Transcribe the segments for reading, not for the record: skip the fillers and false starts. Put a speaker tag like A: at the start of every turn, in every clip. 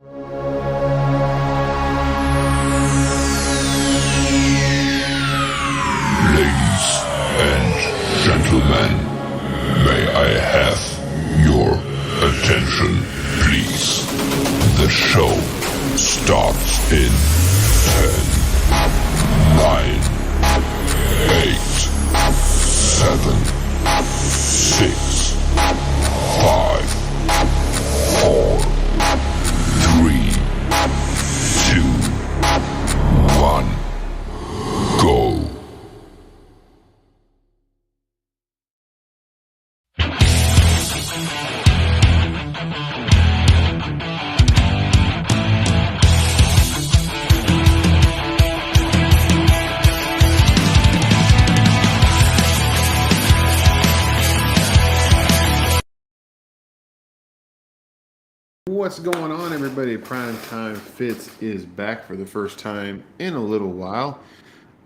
A: Ladies and gentlemen, may I have your attention, please? The show starts in 10, 9, 8, 7, 6, 5, 4, 3, 2, 1, go.
B: What's going on, everybody? Primetime Fits is back for the first time in a little while.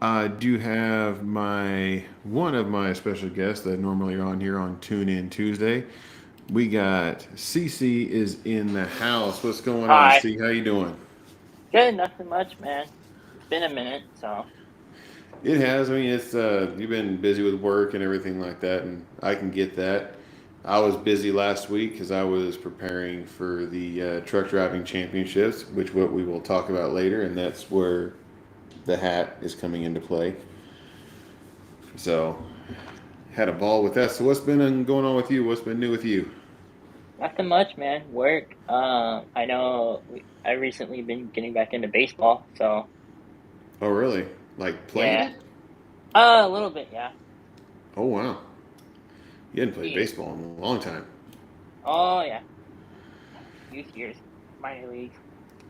B: I do have one of my special guests that normally are on here on Tune In Tuesday. We got CC is in the house. What's going on,
C: Hi.
B: C? How you doing?
C: Good, nothing much, man. It's been a minute, so.
B: It has. I mean, it's you've been busy with work and everything like that, and I can get that. I was busy last week because I was preparing for the truck driving championships, which what we will talk about later, and that's where the hat is coming into play. So, had a ball with that. So, what's been going on with you? What's been new with you?
C: Nothing much, man. Work. I know I recently been getting back into baseball, so.
B: Oh, really? Like playing
C: Yeah.
B: it?
C: A little bit, yeah.
B: Oh, wow. You hadn't played
C: Yeah.
B: baseball in a long time.
C: Oh, yeah. Youth years. Minor league.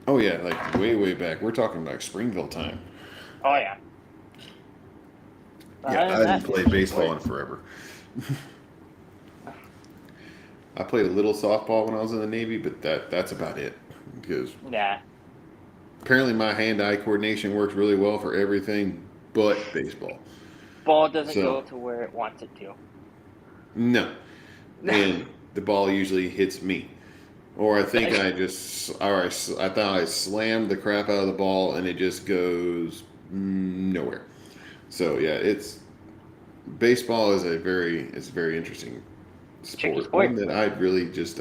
B: Oh, yeah, like way, way back. We're talking like Springville time.
C: Oh, yeah. But
B: Yeah,
C: other
B: I
C: than
B: didn't
C: that,
B: play baseball in forever. I played a little softball when I was in the Navy, but that's about it. Because
C: yeah.
B: apparently my hand-eye coordination works really well for everything but baseball.
C: Ball doesn't
B: So-
C: go to where it wants it to.
B: No. And the ball usually hits me. Or I think I thought I slammed the crap out of the ball and it just goes nowhere. So yeah, baseball is it's a very interesting
C: Tricky
B: sport.
C: sport.
B: One that I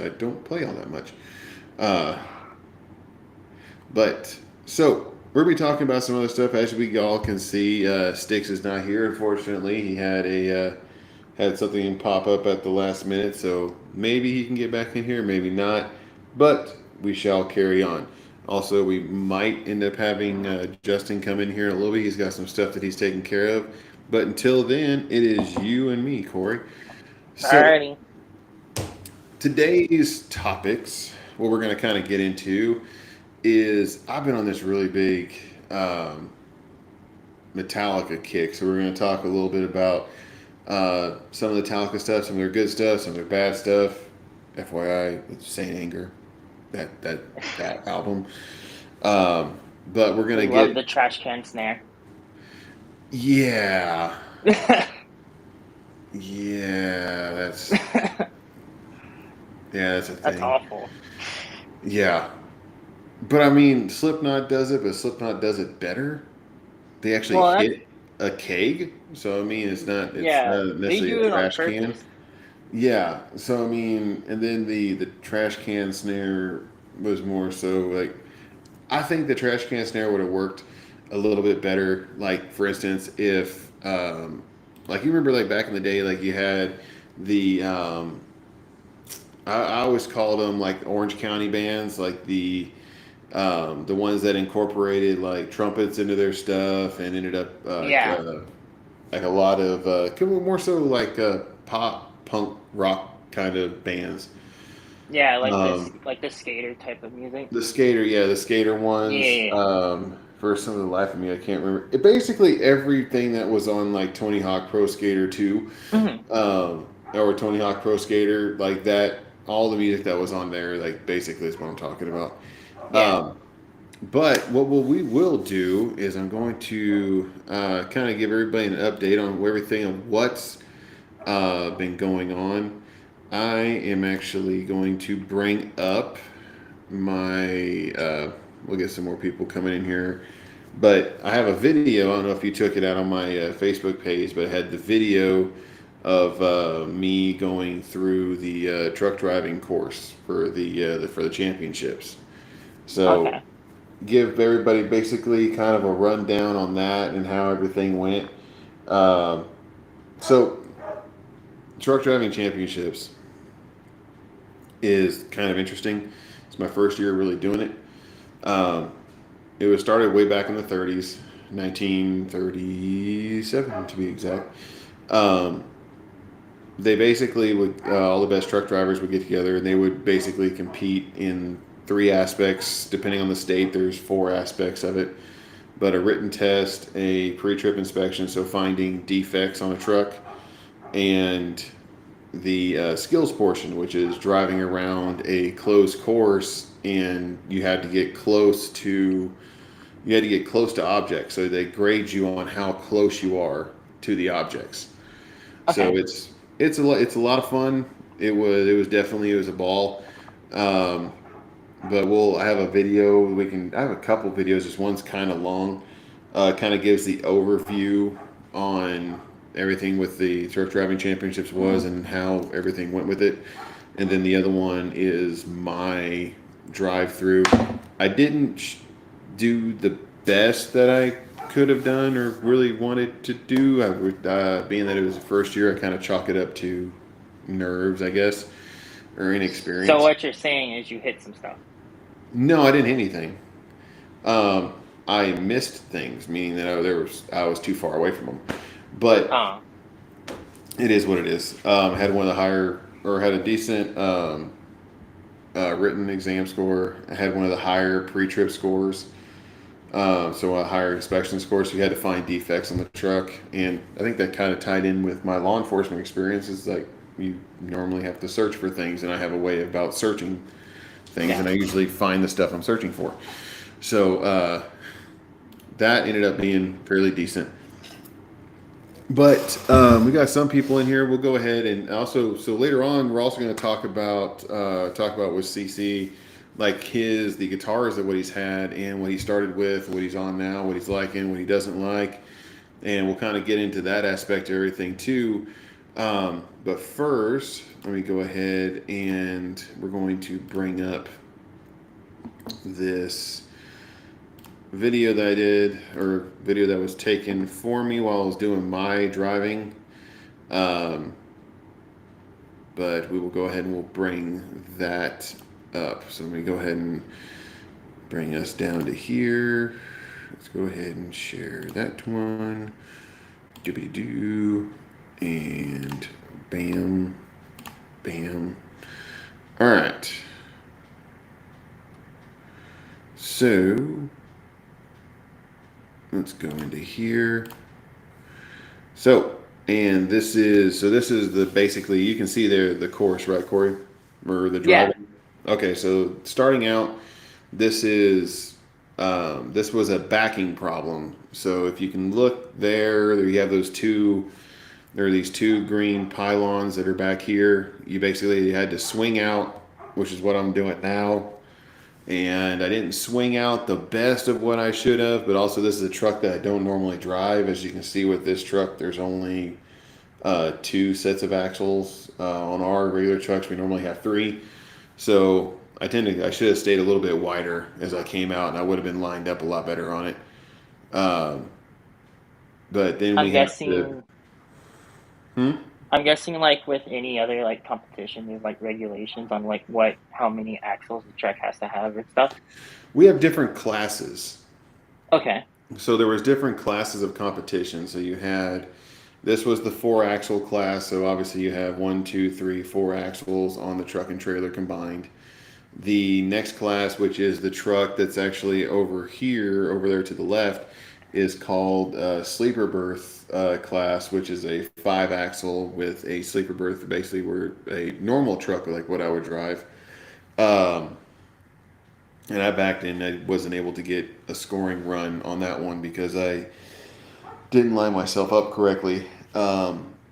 B: don't play all that much. But so we're gonna be talking about some other stuff. As we all can see, Sticks is not here. Unfortunately, he had something pop up at the last minute, so maybe he can get back in here, maybe not. But we shall carry on. Also, we might end up having Justin come in here in a little bit. He's got some stuff that he's taking care of. But until then, it is you and me, Corey. So
C: Alrighty.
B: today's topics, what we're going to kind of get into is I've been on this really big Metallica kick. So we're going to talk a little bit about some of the Metallica stuff, some of their good stuff, some of their bad stuff. FYI, it's Saint Anger, that album. But we're gonna
C: Love the trash can snare.
B: yeah, that's that's a thing.
C: That's awful.
B: Yeah, but I mean, Slipknot does it, but Slipknot does it better. They actually hit a keg, so I mean, it's not
C: they
B: necessarily
C: do
B: a
C: it on
B: trash can.
C: purpose.
B: Yeah, so I mean, and then the trash can snare was more so like, I think the trash can snare would have worked a little bit better. Like for instance, if like you remember like back in the day, like you had the I always called them like Orange County bands, like the ones that incorporated like trumpets into their stuff and ended up like a lot of more so like pop punk rock kind of bands.
C: Yeah, like the skater type of music.
B: The skater ones.
C: Yeah.
B: For some of the life of me, I can't remember. Basically, everything that was on like Tony Hawk Pro Skater 2, or Tony Hawk Pro Skater, like that. All the music that was on there, like basically, is what I'm talking about.
C: Yeah.
B: But what we will do is I'm going to kind of give everybody an update on everything of what's been going on. I am actually going to bring up we'll get some more people coming in here. But I have a video. I don't know if you took it out on my Facebook page, but I had the video of me going through the truck driving course for the championships. So
C: Okay.
B: give everybody basically kind of a rundown on that and how everything went. Um, so truck driving championships is kind of interesting. It's my first year really doing it. Um, it was started way back in the 30s, 1937 to be exact. Um, they basically would all the best truck drivers would get together and they would basically compete in three aspects. Depending on the state, there's four aspects of it. But a written test, a pre-trip inspection, so finding defects on a truck, and the skills portion, which is driving around a closed course, and you had to get close to objects. So they grade you on how close you are to the objects. So
C: Okay.
B: it's a lot of fun. It was a ball. Um, but I have a video. I have a couple videos. This one's kind of long. Kind of gives the overview on everything with the truck driving championships was and how everything went with it. And then the other one is my drive through. I didn't do the best that I could have done or really wanted to do. Being that it was the first year, I kind of chalk it up to nerves, I guess, or
C: So
B: inexperience.
C: what you're saying is you hit some stuff.
B: No, I didn't hit anything. Um, I missed things, meaning that I was too far away from them. But
C: Oh,
B: it is what it is. Had one of the higher or had a decent written exam score. I had one of the higher pre-trip scores. So a higher inspection score. So you had to find defects on the truck, and I think that kind of tied in with my law enforcement experience. Is like you normally have to search for things, and I have a way about searching things,
C: yeah.
B: and I usually find the stuff I'm searching for. So that ended up being fairly decent. But we got some people in here. We'll go ahead and also so later on we're also going to talk about with CC like the guitars that what he's had and what he started with, what he's on now, what he's liking, what he doesn't like, and we'll kind of get into that aspect of everything too. But first, let me go ahead and we're going to bring up this video that I did, or video that was taken for me while I was doing my driving. Um, but we will go ahead and we'll bring that up. So let me go ahead and bring us down to here. Let's go ahead and share that one. Doobie doo. And bam, bam. All right. So let's go into here. This is the basically you can see there the course, right, Corey? Or the
C: Yeah.
B: driving. Okay, so starting out, this is this was a backing problem. So if you can look there you have there are these two green pylons that are back here. You basically had to swing out, which is what I'm doing now, and I didn't swing out the best of what I should have, but also this is a truck that I don't normally drive. As you can see with this truck, there's only two sets of axles. On our regular trucks, we normally have three. So I should have stayed a little bit wider as I came out, and I would have been lined up a lot better on it. Um, but then
C: I'm
B: we have to.
C: guessing
B: Hmm?
C: I'm guessing like with any other like competition there's like regulations on like how many axles the truck has to have and stuff.
B: We have different classes.
C: Okay.
B: So there was different classes of competition. So you had this was the four axle class. So obviously you have one, two, three, four axles on the truck and trailer combined. The next class, which is the truck that's actually over there to the left, is called sleeper berth class, which is a five axle with a sleeper berth. Basically, where a normal truck like what I would drive. Um, and I backed in. I wasn't able to get a scoring run on that one because I didn't line myself up correctly.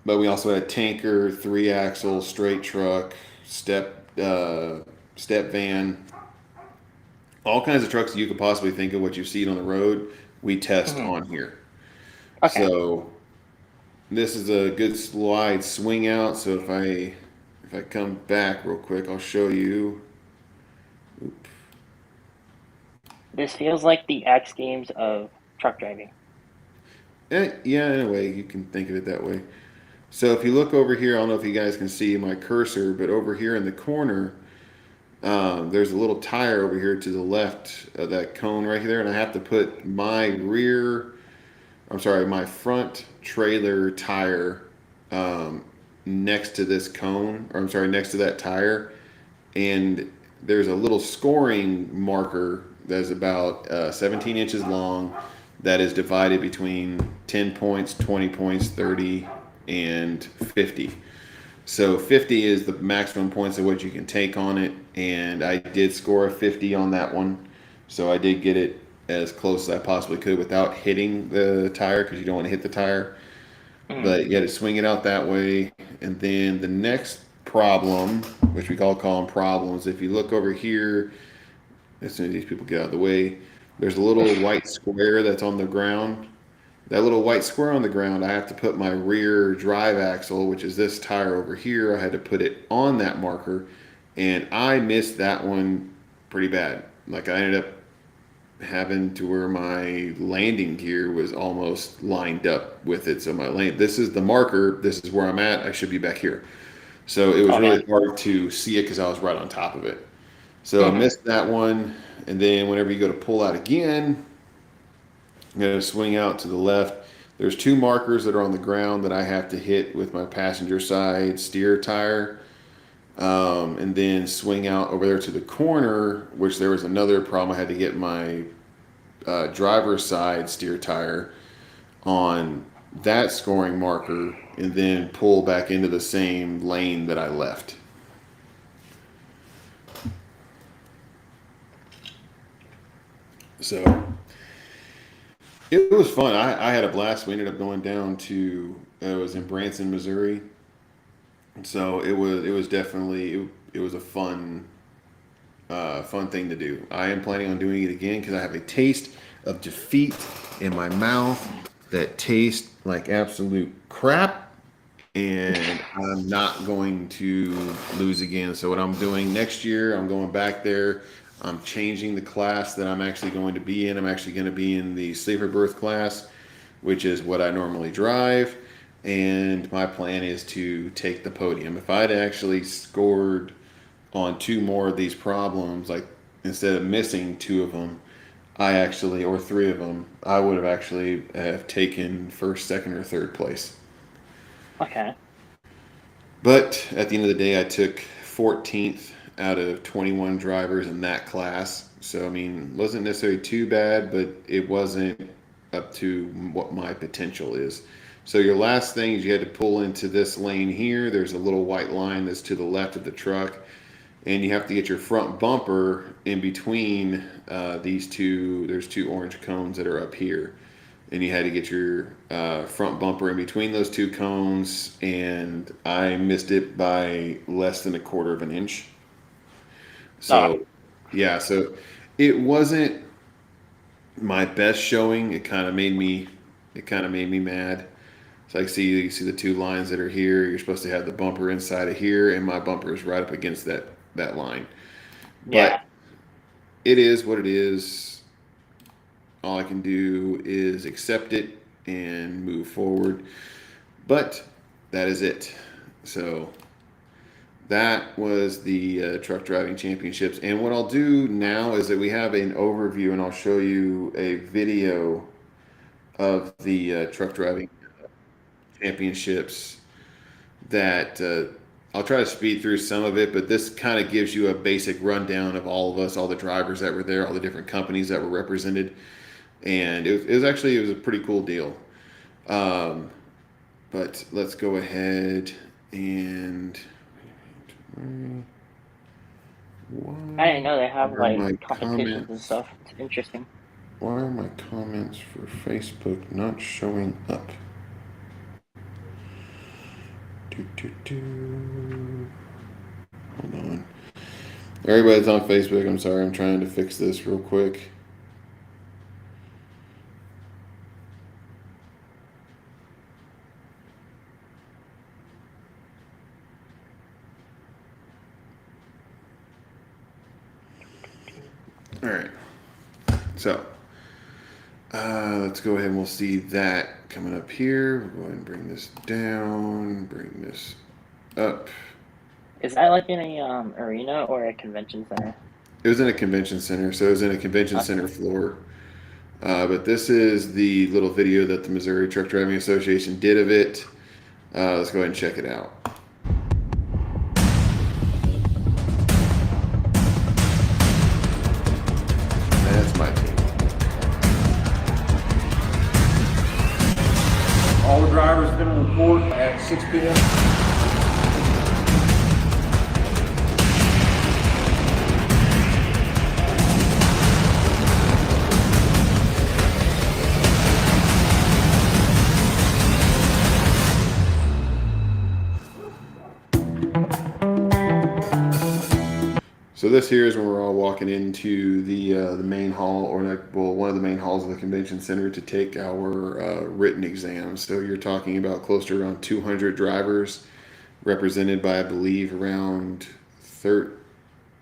B: But we also had tanker, three axle, straight truck, step van, all kinds of trucks you could possibly think of, what you've seen on the road, we test
C: Hmm.
B: on here.
C: Okay.
B: So this is a good slide swing out. So if I come back real quick, I'll show you. Oop.
C: This feels like the X Games of truck driving.
B: Yeah, in a way, you can think of it that way. So if you look over here, I don't know if you guys can see my cursor, but over here in the corner, there's a little tire over here to the left of that cone right there, and I have to put my front trailer tire next to this cone, or I'm sorry, next to that tire, and there's a little scoring marker that's about 17 inches long that is divided between 10 points, 20 points, 30, and 50. So 50 is the maximum points of what you can take on it, and I did score a 50 on that one. So I did get it as close as I possibly could without hitting the tire, because you don't want to hit the tire.
C: Hmm.
B: But you had to swing it out that way. And then the next problem, which we call them problems, if you look over here, as soon as these people get out of the way, there's a little white square that's on the ground. That little white square on the ground, I have to put my rear drive axle, which is this tire over here. I had to put it on that marker, and I missed that one pretty bad. Like, I ended up having to where my landing gear was almost lined up with it. So this is the marker. This is where I'm at. I should be back here. So it was
C: Okay.
B: really hard to see it because I was right on top of it. So I
C: Hmm.
B: missed that one. And then whenever you go to pull out again, I'm going to swing out to the left. There's two markers that are on the ground that I have to hit with my passenger side steer tire. And then swing out over there to the corner, which there was another problem. I had to get my driver's side steer tire on that scoring marker and then pull back into the same lane that I left. So it was fun. I had a blast. We ended up going down to it was in Branson, Missouri. So it was definitely it was a fun thing to do. I am planning on doing it again because I have a taste of defeat in my mouth that tastes like absolute crap, and I'm not going to lose again. So what I'm doing next year, I'm going back there. I'm changing the class that I'm actually going to be in. I'm actually going to be in the sleeper berth class, which is what I normally drive. And my plan is to take the podium. If I'd actually scored on two more of these problems, like instead of missing two of them, or three of them, I would have actually have taken first, second, or third place.
C: Okay.
B: But at the end of the day, I took 14th out of 21 drivers in that class. So I mean, wasn't necessarily too bad, but it wasn't up to what my potential is. So your last thing is you had to pull into this lane here. There's a little white line that's to the left of the truck, and you have to get your front bumper in between these two. There's two orange cones that are up here, and you had to get your front bumper in between those two cones, and I missed it by less than a quarter of an inch.
C: Oh.
B: So yeah, so it wasn't my best showing. It kind of made me mad. So you see the two lines that are here. You're supposed to have the bumper inside of here, and my bumper is right up against that line. But
C: Yeah.
B: it is what it is. All I can do is accept it and move forward. But that is it. So that was the truck driving championships. And what I'll do now is that we have an overview, and I'll show you a video of the truck driving championships that I'll try to speed through some of it, but this kind of gives you a basic rundown of all of us, all the drivers that were there, all the different companies that were represented, and it was a pretty cool deal. Um, but let's go ahead and
C: I didn't know they have
B: why are
C: like
B: my
C: competitions and
B: comments?
C: stuff. It's interesting.
B: Why are my comments for Facebook not showing up? Do, do, do. Hold on. Everybody's on Facebook. I'm sorry. I'm trying to fix this real quick. All right. So, let's go ahead and we'll see that coming up here. We'll go ahead and bring this down, bring this up.
C: Is that like in a arena or a convention center?
B: It was in a convention center, so it was in a convention center floor. But this is the little video that the Missouri Truck Driving Association did of it. Let's go ahead and check it out. That's my team.
D: All the drivers have been on report at 6 p.m.
B: So this here is when we're all walking into the main hall, or one of the main halls of the convention center to take our written exams. So you're talking about close to around 200 drivers, represented by I believe around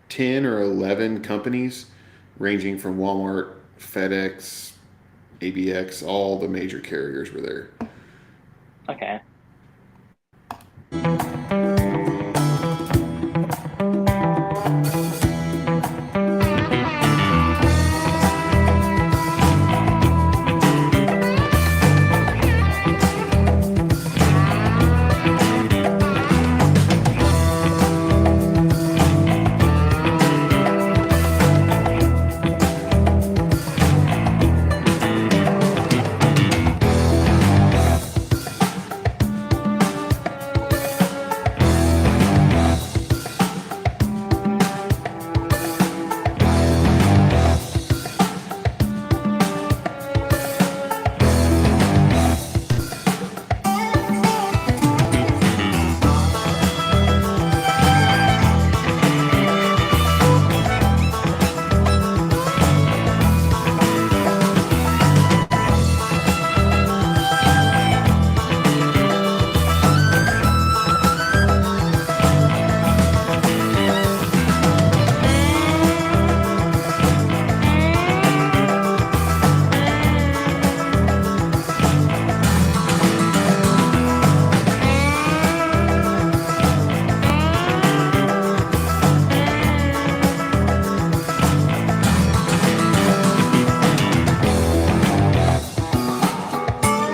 B: 10 or 11 companies, ranging from Walmart, FedEx, ABX, all the major carriers were there.
C: Okay.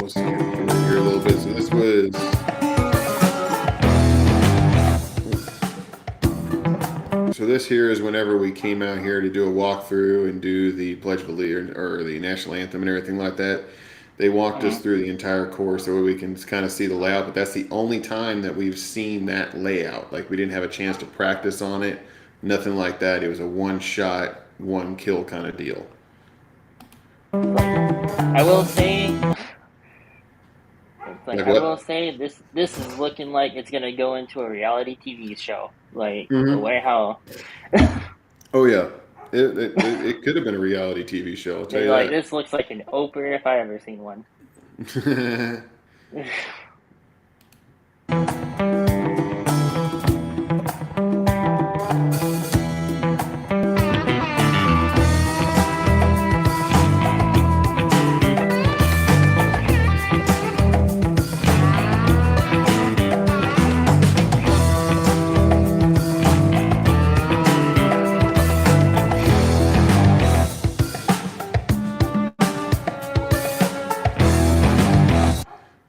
B: We'll see here a little bit. So this was. So this here is whenever we came out here to do a walkthrough and do the Pledge of Allegiance or the national anthem and everything like that. They walked us through the entire course so we can kind of see the layout, but that's the only time that we've seen that layout. Like we didn't have a chance to practice on it, nothing like that. It was a one shot, one kill kind of deal.
C: I will say,
B: Like
C: I
B: what?
C: will say this is looking like it's gonna go into a reality TV show. Like the
B: Mhm.
C: way how
B: Oh yeah, it could have been a reality TV show. I'll tell you
C: like
B: that.
C: this looks like an Oprah if I ever seen one.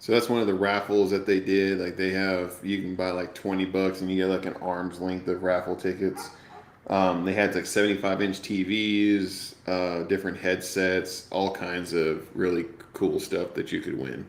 B: So that's one of the raffles that they did. Like they have, you can buy like $20 and you get like an arm's length of raffle tickets. They had like 75-inch TVs, different headsets, all kinds of really cool stuff that you could win.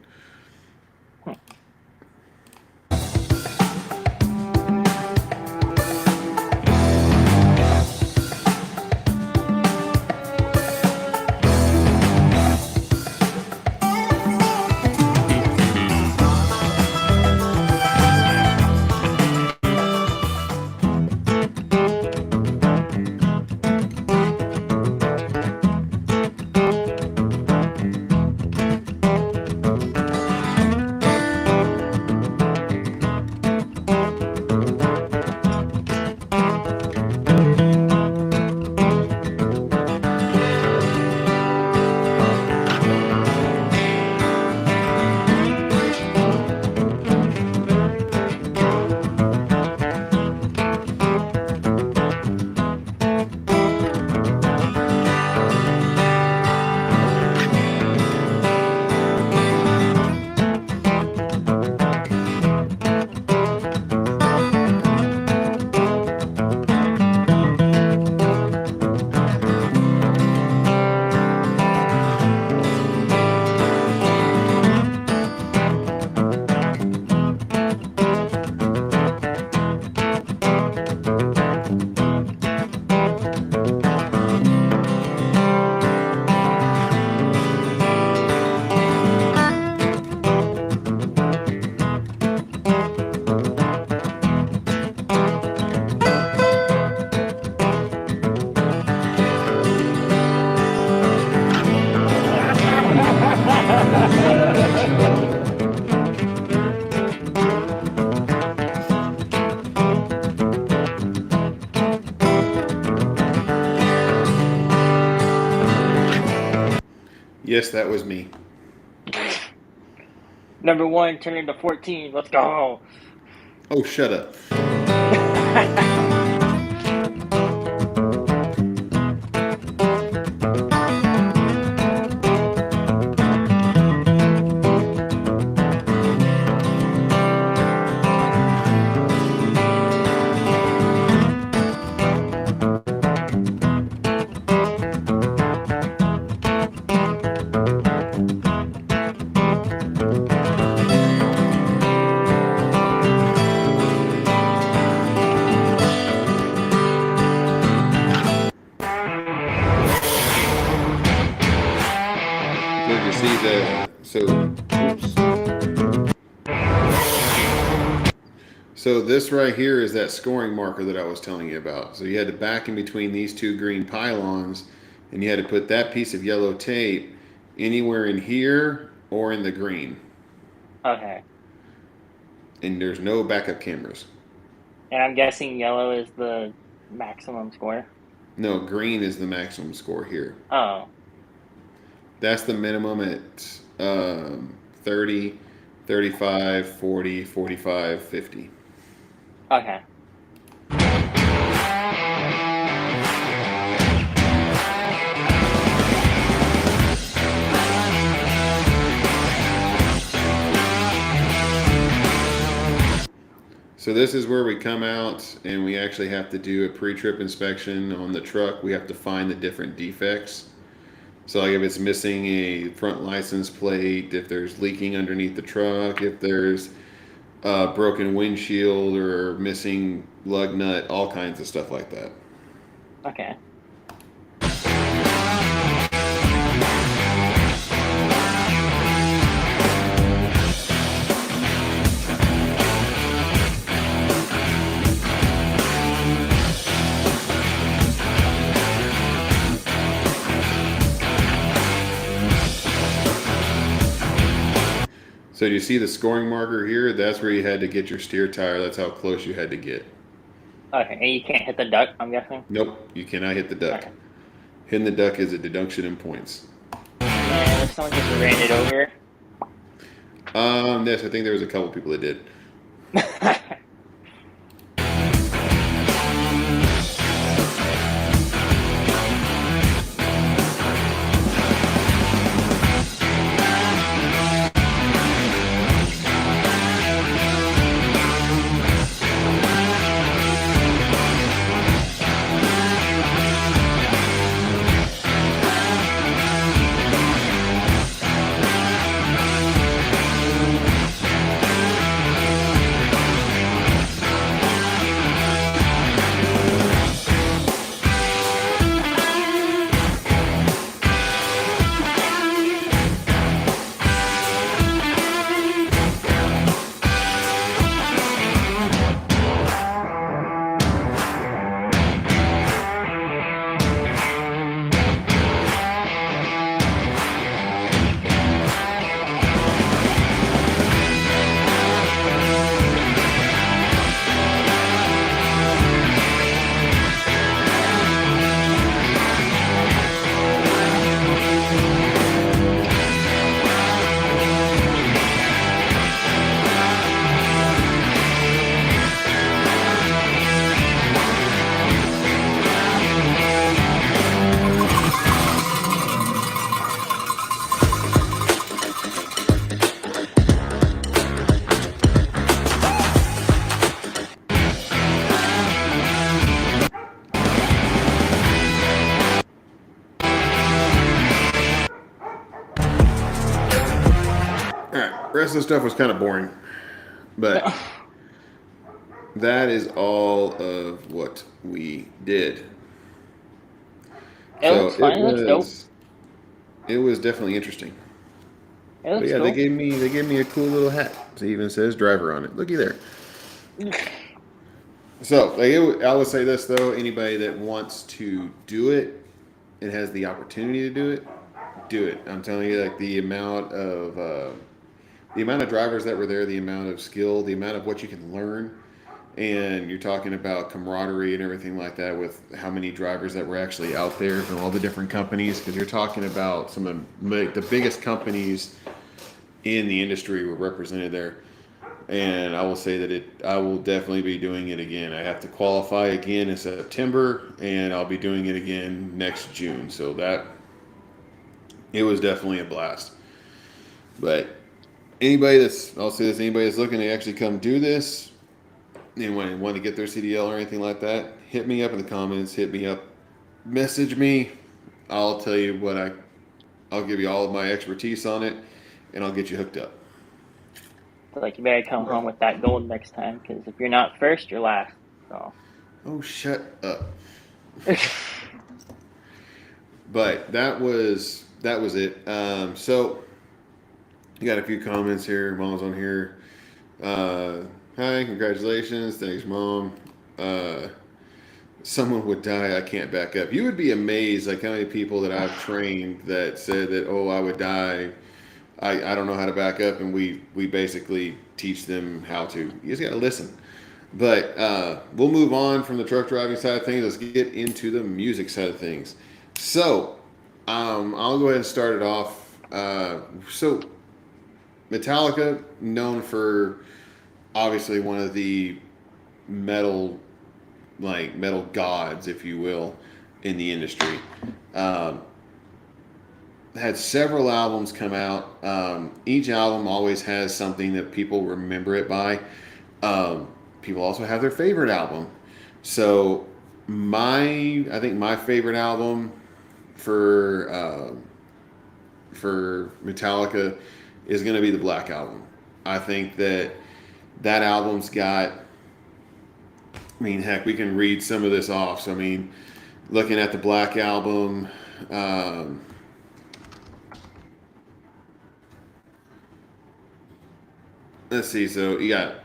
B: Yes, that was me.
C: Number 1 turning to 14. Let's go.
B: Oh, shut up. Did you see that? So this right here is that scoring marker that I was telling you about. So you had to back in between these two green pylons, and you had to put that piece of yellow tape anywhere in here or in the green.
C: Okay.
B: And there's no backup cameras.
C: And I'm guessing yellow is the maximum score.
B: No, green is the maximum score here.
C: Oh.
B: That's the minimum at 30, 35, 40, 45, 50.
C: Okay.
B: So this is where we come out and we actually have to do a pre-trip inspection on the truck. We have to find the different defects. So like if it's missing a front license plate, if there's leaking underneath the truck, if there's a broken windshield or missing lug nut, all kinds of stuff like that.
C: Okay.
B: So you see the scoring marker here? That's where you had to get your steer tire. That's how close you had to get.
C: Okay. And you can't hit the duck, I'm guessing?
B: Nope, you cannot hit the duck.
C: Okay.
B: Hitting the duck is a deduction in points.
C: And if someone just ran it over.
B: Yes, I think there was a couple people that did. Rest of the stuff was kind of boring, but that is all of what we did.
C: It looks fine. It looks dope.
B: It was definitely interesting.
C: It
B: But
C: looks
B: yeah,
C: dope.
B: they gave me a cool little hat. It even says driver on it. Looky there. So I would say this though: anybody that wants to do it and has the opportunity to do it, do it. I'm telling you, like the amount of drivers that were there, the amount of skill, the amount of what you can learn. and you're talking about camaraderie and everything like that with how many drivers that were actually out there from all the different companies, because you're talking about some of the biggest companies in the industry were represented there. And I will say that I will definitely be doing it again. I have to qualify again in September, and I'll be doing it again next June. So that it was definitely a blast. But I'll say this, anybody that's looking to actually come do this, and want to get their CDL or anything like that, hit me up in the comments. Hit me up, message me. I'll tell you I'll give you all of my expertise on it, and I'll get you hooked up.
C: Like you better come home with that gold next time, because if you're not first, you're last. So.
B: Oh, shut up. But that was it. So you got a few comments here. Mom's on here. Hi, congratulations. Thanks, Mom. Someone would die. I can't back up. You would be amazed, like how many people that I've trained that said that, oh, I would die. I don't know how to back up, and we basically teach them how to. You just got to listen. But we'll move on from the truck driving side of things. Let's get into the music side of things. So I'll go ahead and start it off. So Metallica, known for obviously one of the metal gods, if you will, in the industry. Had several albums come out. Each album always has something that people remember it by. People also have their favorite album. So I think my favorite album for Metallica is going to be the Black Album. I think that album's got. I mean, heck, we can read some of this off. So I mean, looking at the Black Album. Let's see. So you got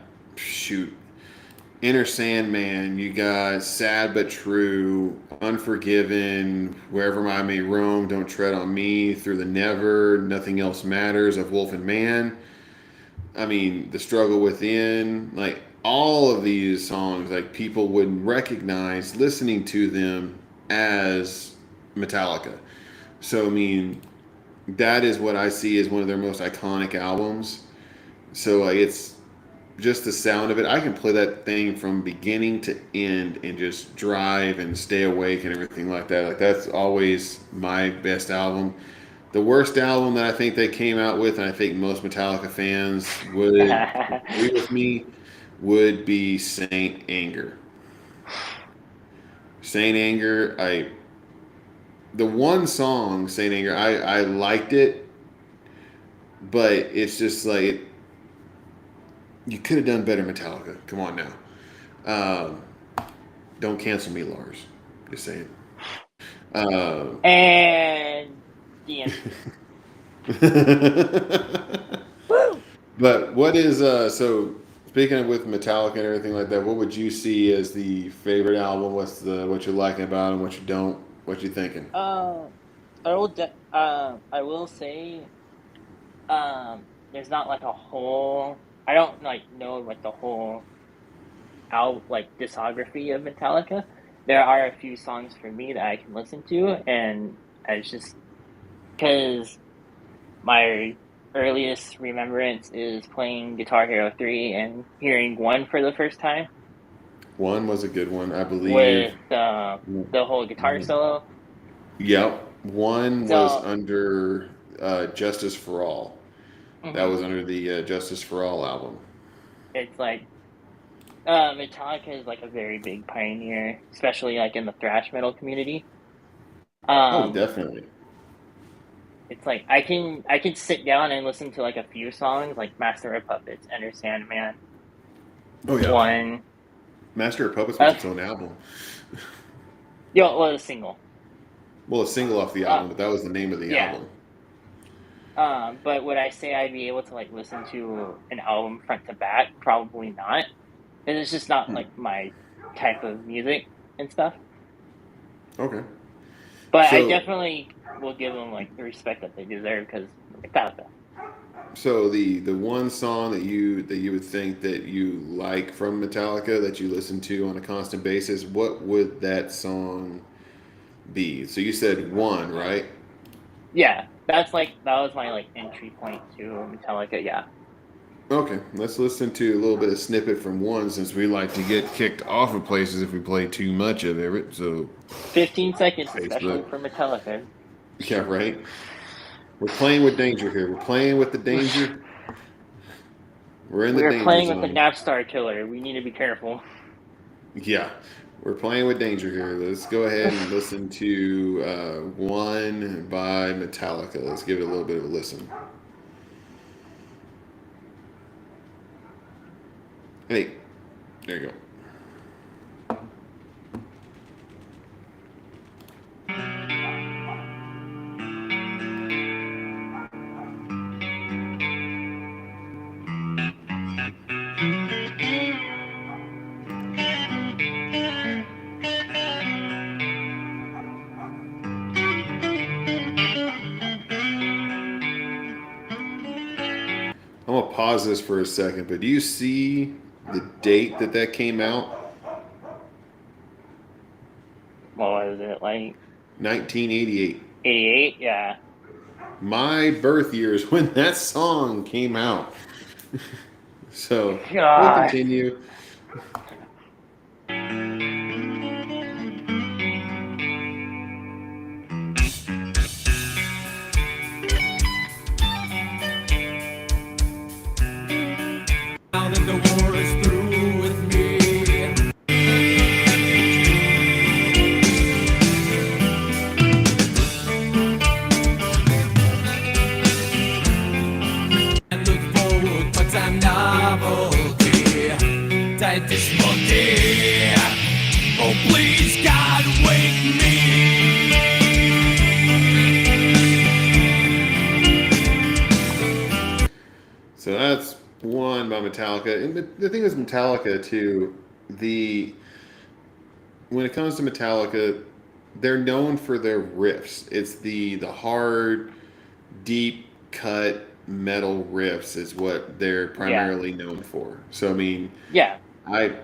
B: Enter Sandman. You got Sad But True, Unforgiven, Wherever I May Roam, Don't Tread on Me, Through the Never, Nothing Else Matters, Of Wolf and Man. I mean, The Struggle Within. Like all of these songs, like people would recognize listening to them as Metallica. So I mean, that is what I see as one of their most iconic albums. So like it's just the sound of it. I can play that thing from beginning to end and just drive and stay awake and everything like that. Like that's always my best album. The worst album that I think they came out with, and I think most Metallica fans would agree with me, would be Saint Anger. Saint Anger, the one song, Saint Anger, I liked it, but it's just like you could have done better, Metallica. Come on now. Don't cancel me, Lars. Just saying.
C: And the end. Woo!
B: But what is so? Speaking of with Metallica and everything like that, what would you see as the favorite album? What you're liking about them? What you don't? What you thinking?
C: I will say, there's not like a whole. I don't like know like the whole discography of Metallica. There are a few songs for me that I can listen to, and it's just because my earliest remembrance is playing Guitar Hero 3 and hearing One for the first time.
B: One was a good one, I believe.
C: With the whole guitar solo.
B: Yep. One was under Justice for All. Mm-hmm. That was under the Justice for All album.
C: It's like Metallica is like a very big pioneer, especially like in the thrash metal community.
B: Oh, definitely.
C: It's like I can sit down and listen to like a few songs, like Master of Puppets, Enter Sandman.
B: Oh yeah.
C: One.
B: Master of Puppets was its own album.
C: A single.
B: Well, a single off the album, but that was the name of the album.
C: But would I say I'd be able to like listen to an album front to back? Probably not. And it's just not like my type of music and stuff.
B: Okay.
C: But I definitely will give them like the respect that they deserve because Metallica.
B: So the one song that you would think that you like from Metallica that you listen to on a constant basis, what would that song be? So you said one, right?
C: Yeah, that was my like entry point to Metallica. Yeah,
B: Okay, let's listen to a little bit of snippet from one since we like to get kicked off of places if we play too much of it. So
C: 15 seconds, especially
B: Facebook,
C: for Metallica.
B: yeah, right. We're playing with danger here. We're playing with the danger. We're in
C: We
B: the
C: are
B: danger
C: playing with the
B: zone.
C: Napstar killer. We need to be careful.
B: Yeah, we're playing with danger here. Let's go ahead and listen to One by Metallica. Let's give it a little bit of a listen. Hey, there you go. I'm gonna pause this for a second, but do you see the date that that came out?
C: What was it, like
B: 1988.
C: 88? Yeah.
B: My birth year is when that song came out. So we'll
C: God.
B: continue.
E: Now that the war is through with me, and look forward but I'm novelty, that this monkey. Oh please God, wake me.
B: So that's one by Metallica. And the thing is, Metallica too. The when it comes to Metallica, they're known for their riffs. It's the hard, deep cut metal riffs is what they're
C: Yeah.
B: primarily known for. So I mean,
C: Yeah.
B: I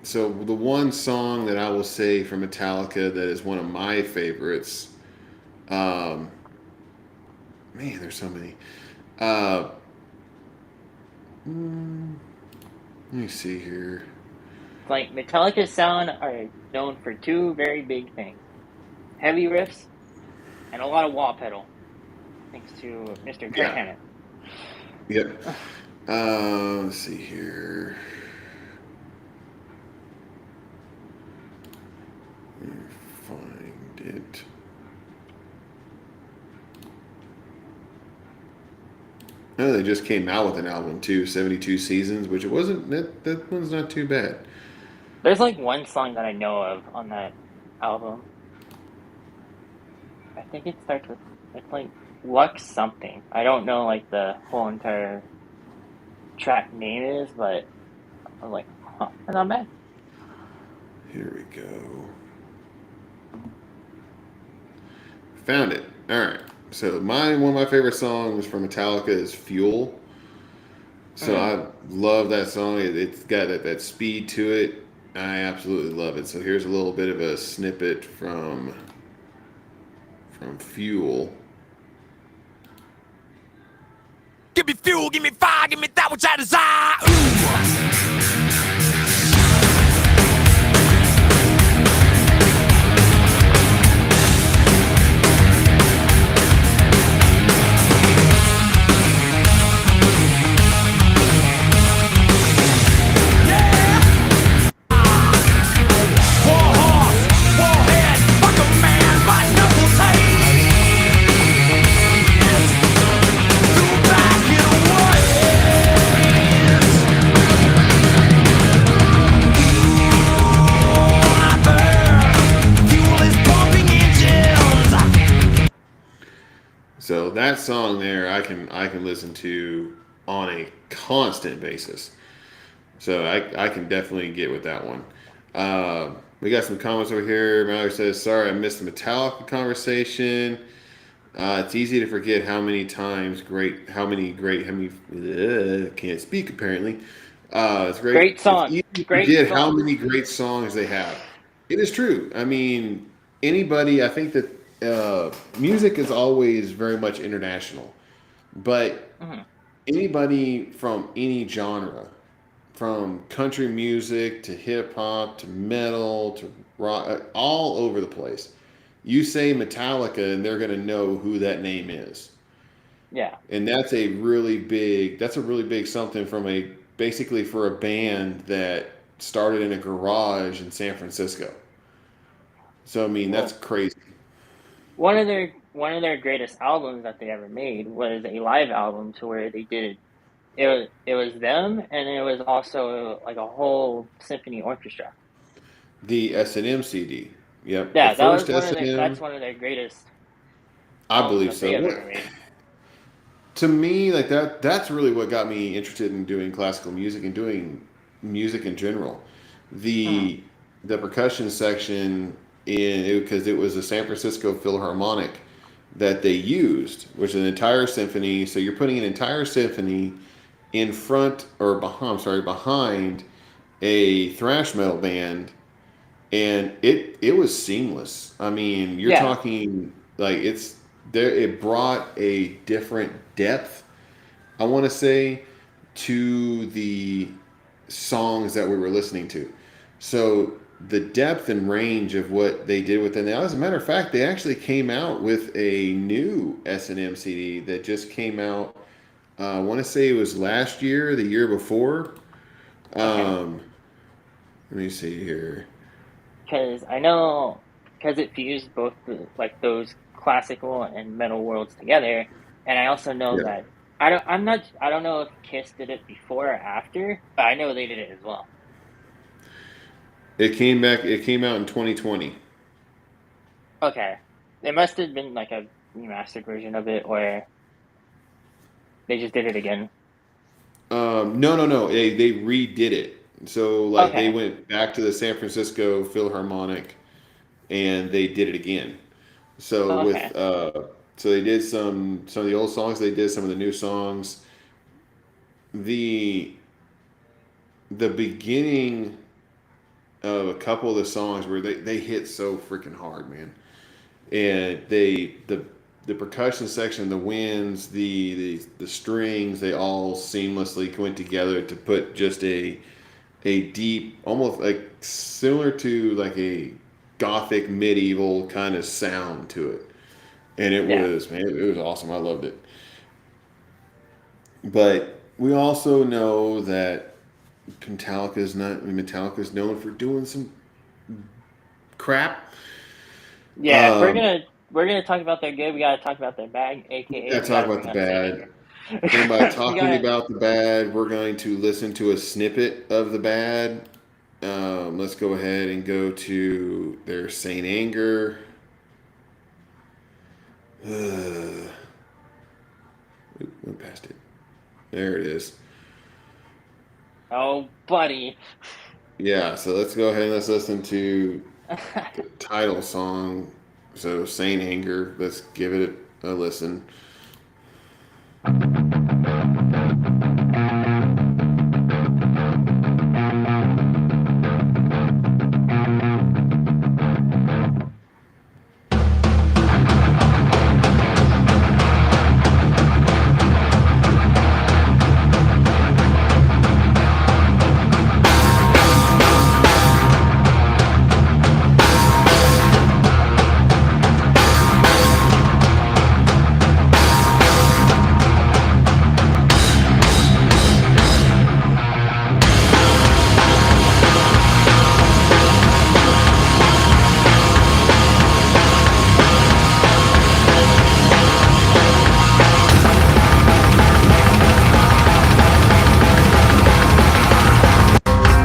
B: so the one song that I will say from Metallica that is one of my favorites. Um, man, there's so many. Uh, mm, let me see here.
C: Like Metallica's sound are known for two very big things: heavy riffs and a lot of wah pedal. Thanks to Mr. Greg
B: Yeah.
C: Hannon.
B: Yep. Let's see here. Let me find it. Oh, they just came out with an album too, 72 Seasons, which it wasn't that one's not too bad.
C: There's like one song that I know of on that album. I think it starts with it's like Lux something. I don't know like the whole entire track name is, but I'm like, huh, that's not bad.
B: Here we go. Found it. All right. So one of my favorite songs from Metallica is Fuel. So I love that song. It's got that speed to it. I absolutely love it. So here's a little bit of a snippet from Fuel.
E: Give me fuel, give me fire, give me that which I desire. Ooh.
B: So that song there, I can listen to on a constant basis. So I can definitely get with that one. We got some comments over here. Mallory says, "Sorry, I missed the Metallica conversation." It's easy to forget how many can't speak apparently. It's great.
C: Great
B: It's
C: song.
B: easy to
C: Great
B: forget how
C: song.
B: many great songs they have. It is true. I mean, anybody. I think that music is always very much international, but
C: Mhm.
B: anybody from any genre, from country music to hip hop to metal to rock, all over the place. You say Metallica, and they're going to know who that name is,
C: Yeah.
B: and that's a really big something from a basically for a band that started in a garage in San Francisco. So I mean, that's
C: Well,
B: crazy.
C: one of their greatest albums that they ever made was a live album to where they did it was them, and it was also like a whole symphony orchestra.
B: The S&M CD. Yep, the
C: Yeah, that
B: first
C: was one of their
B: S&M.
C: that's one of their greatest
B: I
C: albums
B: believe
C: that they
B: so.
C: ever
B: What
C: made.
B: to me like that's really what got me interested in doing classical music and doing music in general.
C: Mhm.
B: The percussion section in because it was a San Francisco Philharmonic that they used, which is an entire symphony. So you're putting an entire symphony in front or behind, I'm sorry, behind a thrash metal band, and it was seamless. I mean, you're
C: Yeah,
B: talking like it's there. It brought a different depth, I want to say, to the songs that we were listening to. So the depth and range of what they did within that. As a matter of fact, they actually came out with a new S&M CD that just came out. I want to say it was last year, the year before.
C: okay.
B: Um, Let me see here.
C: Because I know because it fused both like those classical and metal worlds together, and I also know
B: Yeah,
C: that I don't know if Kiss did it before or after, but I know they did it as well.
B: it came back. It came out in 2020.
C: Okay, it must have been like a remastered version of it, or they just did it again.
B: No, no, no. They redid it. So like they
C: Okay,
B: went back to the San Francisco Philharmonic and they did it again. So
C: okay,
B: so they did some of the old songs. They did some of the new songs. The the beginning of a couple of the songs where they hit so freaking hard, man. And the percussion section, the winds, the strings, they all seamlessly went together to put just a deep, almost like similar to like a gothic medieval kind of sound to it. And it
C: yeah.
B: was, man, it was awesome. I loved it. But we also know that Metallica's known for doing some crap.
C: Yeah, if
B: Um,
C: we're gonna talk about their good, we gotta talk about their bad, aka
B: gotta
C: we
B: talk
C: gotta
B: about
C: bring
B: the
C: up Saint
B: bad.
C: Anger.
B: And by
C: We
B: talking
C: gotta
B: about the bad, we're going to listen to a snippet of the bad. Let's go ahead and go to their Saint Anger. Went past it. There it is.
C: Oh buddy.
B: Yeah, so let's go ahead and let's listen to the title song. So Saint Anger. Let's give it a listen.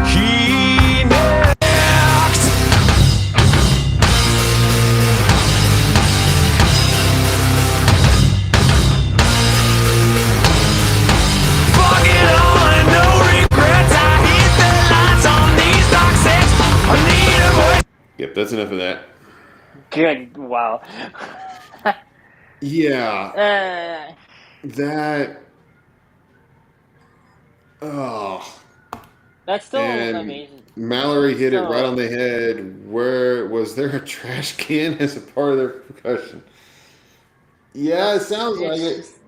E: He next. Fuck it all and no regrets. I hit the lights on these dark sets. I need a voice.
B: Yep, that's enough of that.
C: Good. Wow.
B: Yeah, that. Oh,
C: That's still
B: and
C: amazing.
B: Mallory hit it right
C: So
B: on the head. Where was there a trash can as a part of their percussion? Yeah, it sounds like
C: it's
B: it.
C: just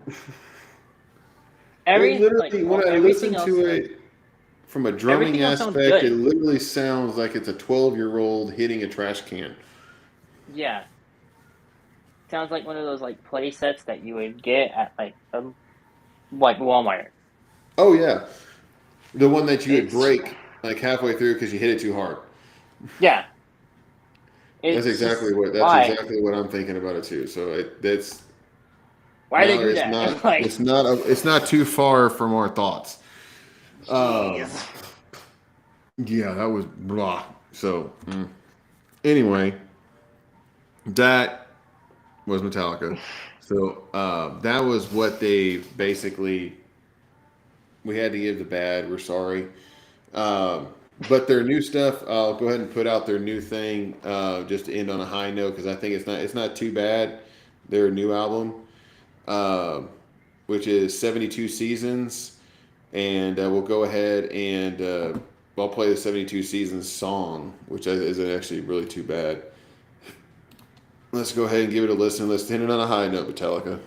B: It when I
C: everything
B: listen
C: else
B: to it from a drumming
C: everything else sounds
B: aspect, it
C: good.
B: literally sounds like it's a 12-year-old hitting a trash can.
C: Yeah, sounds like one of those like play sets that you would get at like Walmart.
B: Oh yeah, the one that you would
C: It's
B: break like halfway through because you hit it too hard.
C: yeah,
B: That's
C: it's
B: exactly
C: just
B: what I'm thinking about it too. So that's
C: why they
B: Mallory.
C: do
B: It's
C: that?
B: not
C: Like,
B: it's not it's not too far from our thoughts.
C: jeez.
B: Yeah, that was blah. So anyway, that was Metallica. So that was what they basically. We had to give the bad. We're sorry. Um, but their new stuff, I'll go ahead and put out their new thing just to end on a high note because I think it's not too bad. Their new album, uh, which is 72 Seasons, and we'll go ahead and I'll play the 72 Seasons song, which isn't actually really too bad. Let's go ahead and give it a listen. Let's end it on a high note, Metallica.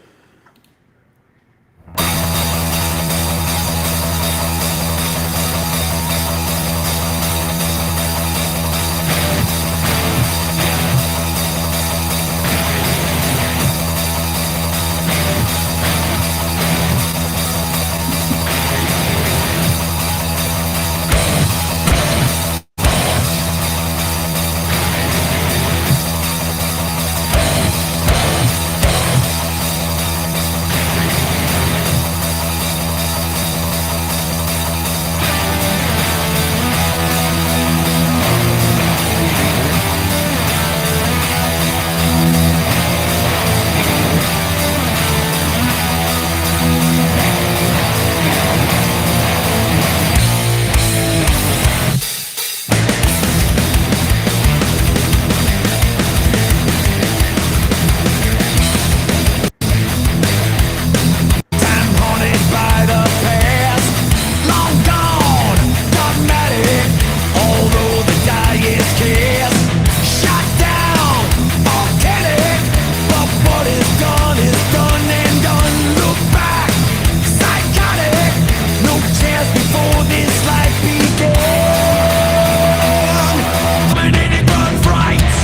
E: Time haunted by the past, long gone, dogmatic. Although the die is cast, shot down, volcanic. But what is done and done. Look back, psychotic. No chance before this life began. Dominated blood frights.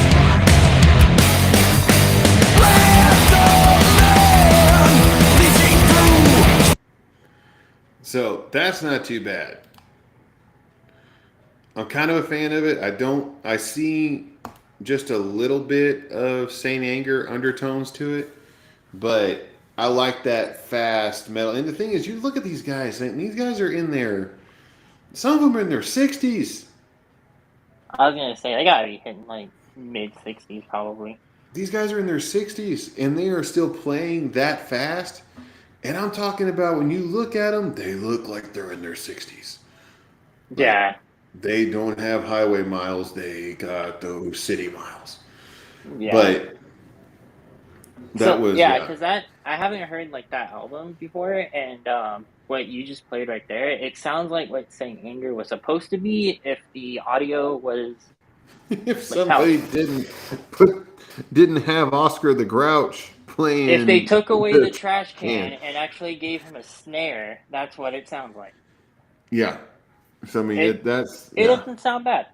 E: Wrath of man, leaching through.
B: So that's not too bad. I'm kind of a fan of it. I see just a little bit of Saint Anger undertones to it, but I like that fast metal. And the thing is, you look at these guys, and these guys are in their, some of them are in their 60s.
C: I was gonna say they gotta be hitting like mid 60s probably.
B: These guys are in their 60s, and they are still playing that fast. And I'm talking about when you look at them, they look like they're in their 60s. Like,
C: Yeah,
B: they don't have highway miles, they got those city miles.
C: yeah.
B: But that
C: So
B: was
C: yeah, because that I haven't heard like that album before, and what you just played right there, it sounds like what Saint Anger was supposed to be if the audio was
B: if somebody
C: Metallica.
B: didn't have Oscar the Grouch playing
C: If they took away the
B: the
C: trash
B: can.
C: can and actually gave him a snare, that's what it sounds like.
B: Yeah. So I mean
C: It
B: that's
C: it
B: yeah.
C: doesn't sound bad.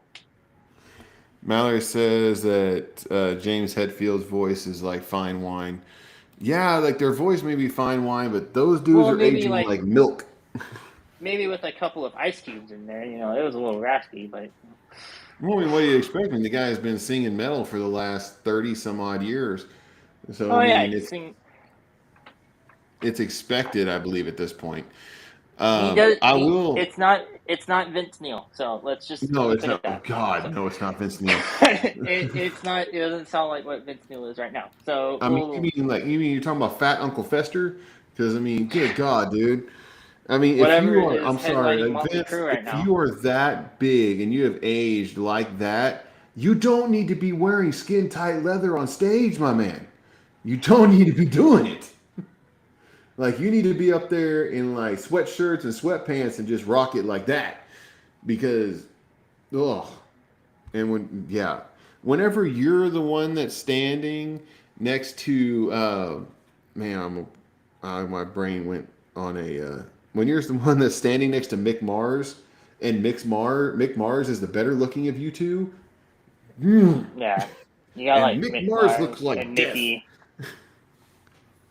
B: Mallory says that James Hetfield's voice is like fine wine. Yeah, like their voice may be fine wine, but those dudes
C: Well,
B: are aging like milk.
C: maybe with a couple of ice cubes in there, it was a little raspy, but
B: Well, I mean, what do you expect? I mean, the guy has been singing metal for the last 30 some odd years. So
C: oh
B: I
C: yeah,
B: mean, it's expected, I believe, at this point.
C: he does.
B: I will.
C: It's not Vince Neil. So let's just
B: No,
C: keep
B: it's
C: it
B: not.
C: at
B: Oh
C: that.
B: God,
C: So
B: no, it's not Vince Neil.
C: it's not. It doesn't sound like what Vince Neil is right now. So
B: I mean, you're talking about Fat Uncle Fester? Because I mean, good God, dude. I mean, if
C: whatever
B: you are,
C: is
B: I'm sorry,
C: headlining
B: like
C: Motley
B: Vince,
C: Crue right
B: if
C: now.
B: you are that big and you have aged like that, you don't need to be wearing skin tight leather on stage, my man. You don't need to be doing it. Like, you need to be up there in like sweatshirts and sweatpants and just rock it like that. Because, ugh. And whenever you're the one that's standing next to, my brain went on a, when you're the one that's standing next to Mick Mars, and Mick Mars is the better looking of you two.
C: Yeah, you got like
B: Mick
C: Mick
B: Mars looks like
C: and
B: death.
C: Mickey.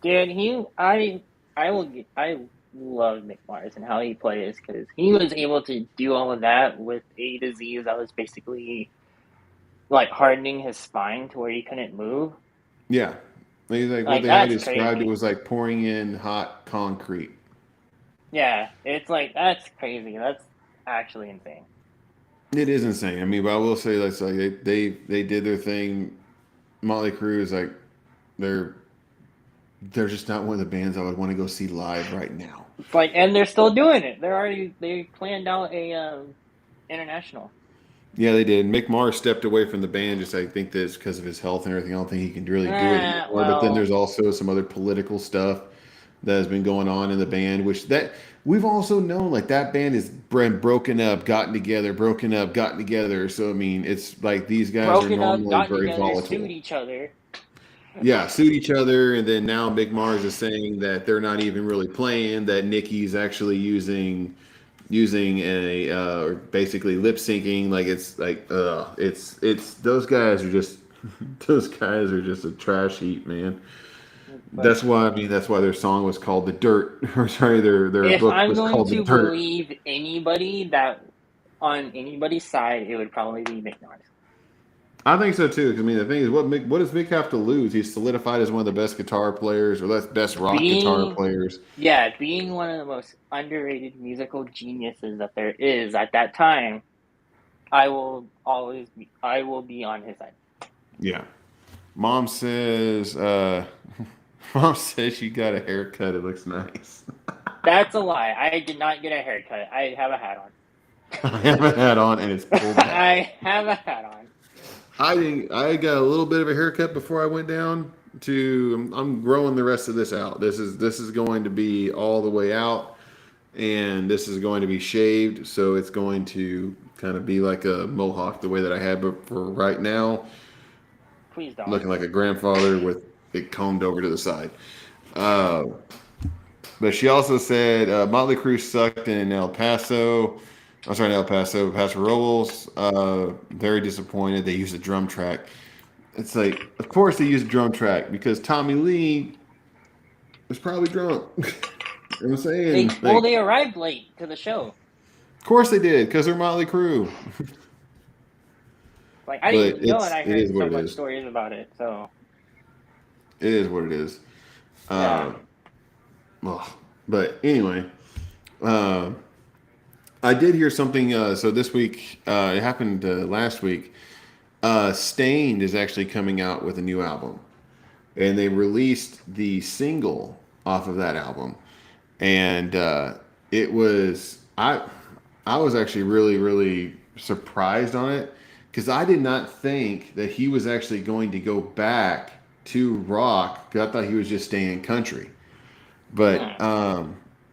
C: Dude, I love Mick Mars and how he plays because he was able to do all of that with a disease that was basically like hardening his spine to where he couldn't move.
B: Yeah. He's like, what
C: Like,
B: they had
C: that's
B: described,
C: crazy.
B: it was like pouring in hot concrete.
C: Yeah, it's like that's crazy. That's actually insane.
B: It is insane. I mean, but I will say that's like they did their thing. Motley Crue is like they're just not one of the bands I would want to go see live right now.
C: It's like, and they're still doing it. They planned out a international.
B: Yeah, they did. Mick Mars stepped away from the band. Just I think that's because of his health and everything. I don't think he can really do it anymore. But then
C: Well,
B: there's also some other political stuff that has been going on in the band, which that we've also known like that band is broken up, gotten together, broken up, gotten together. So I mean, it's like these guys are
C: broken up,
B: normally
C: got
B: very
C: together,
B: volatile.
C: sued each other.
B: Yeah, sued each other, and then now Mick Mars is saying that they're not even really playing. That Nicki's actually using a or basically lip syncing. Like it's like it's those guys are just a trash heap, man. That's why their song was called The Dirt. Or sorry, their
C: If
B: book
C: I'm
B: was
C: going
B: called
C: to
B: The Dirt.
C: believe anybody that on anybody's side, it would probably be Mick Mars.
B: I think so too. 'Cause, I mean, the thing is, what does Mick have to lose? He's solidified as one of the best guitar players, or best rock guitar players.
C: Yeah, being one of the most underrated musical geniuses that there is at that time, I will be on his side.
B: Yeah. Mom says she got a haircut. It looks nice.
C: That's a lie. I did not get a haircut. I have a hat on.
B: I have a hat on and it's pulled back.
C: I have a hat on.
B: I got a little bit of a haircut before I went down to I'm growing the rest of this out. This is going to be all the way out, and this is going to be shaved, so it's going to kind of be like a mohawk the way that I had, but for right now,
C: Please don't.
B: looking like a grandfather with it combed over to the side. But she also said Motley Crue sucked in El Paso. I'm sorry, Paso Robles. Very disappointed. They used a drum track. It's like, of course they used a drum track because Tommy Lee was probably drunk. You know what I'm saying?
C: They arrived late to the show.
B: Of course they did because they're Motley Crue.
C: Like I didn't know, and I
B: it
C: heard
B: is what
C: so
B: it
C: much
B: is.
C: stories about it. So
B: It is what it is.
C: Yeah.
B: But anyway, I did hear something. So this week, it happened last week. Stained is actually coming out with a new album, and they released the single off of that album, and it was I was actually really really surprised on it because I did not think that he was actually going to go back to rock. 'Cause I thought he was just staying country, but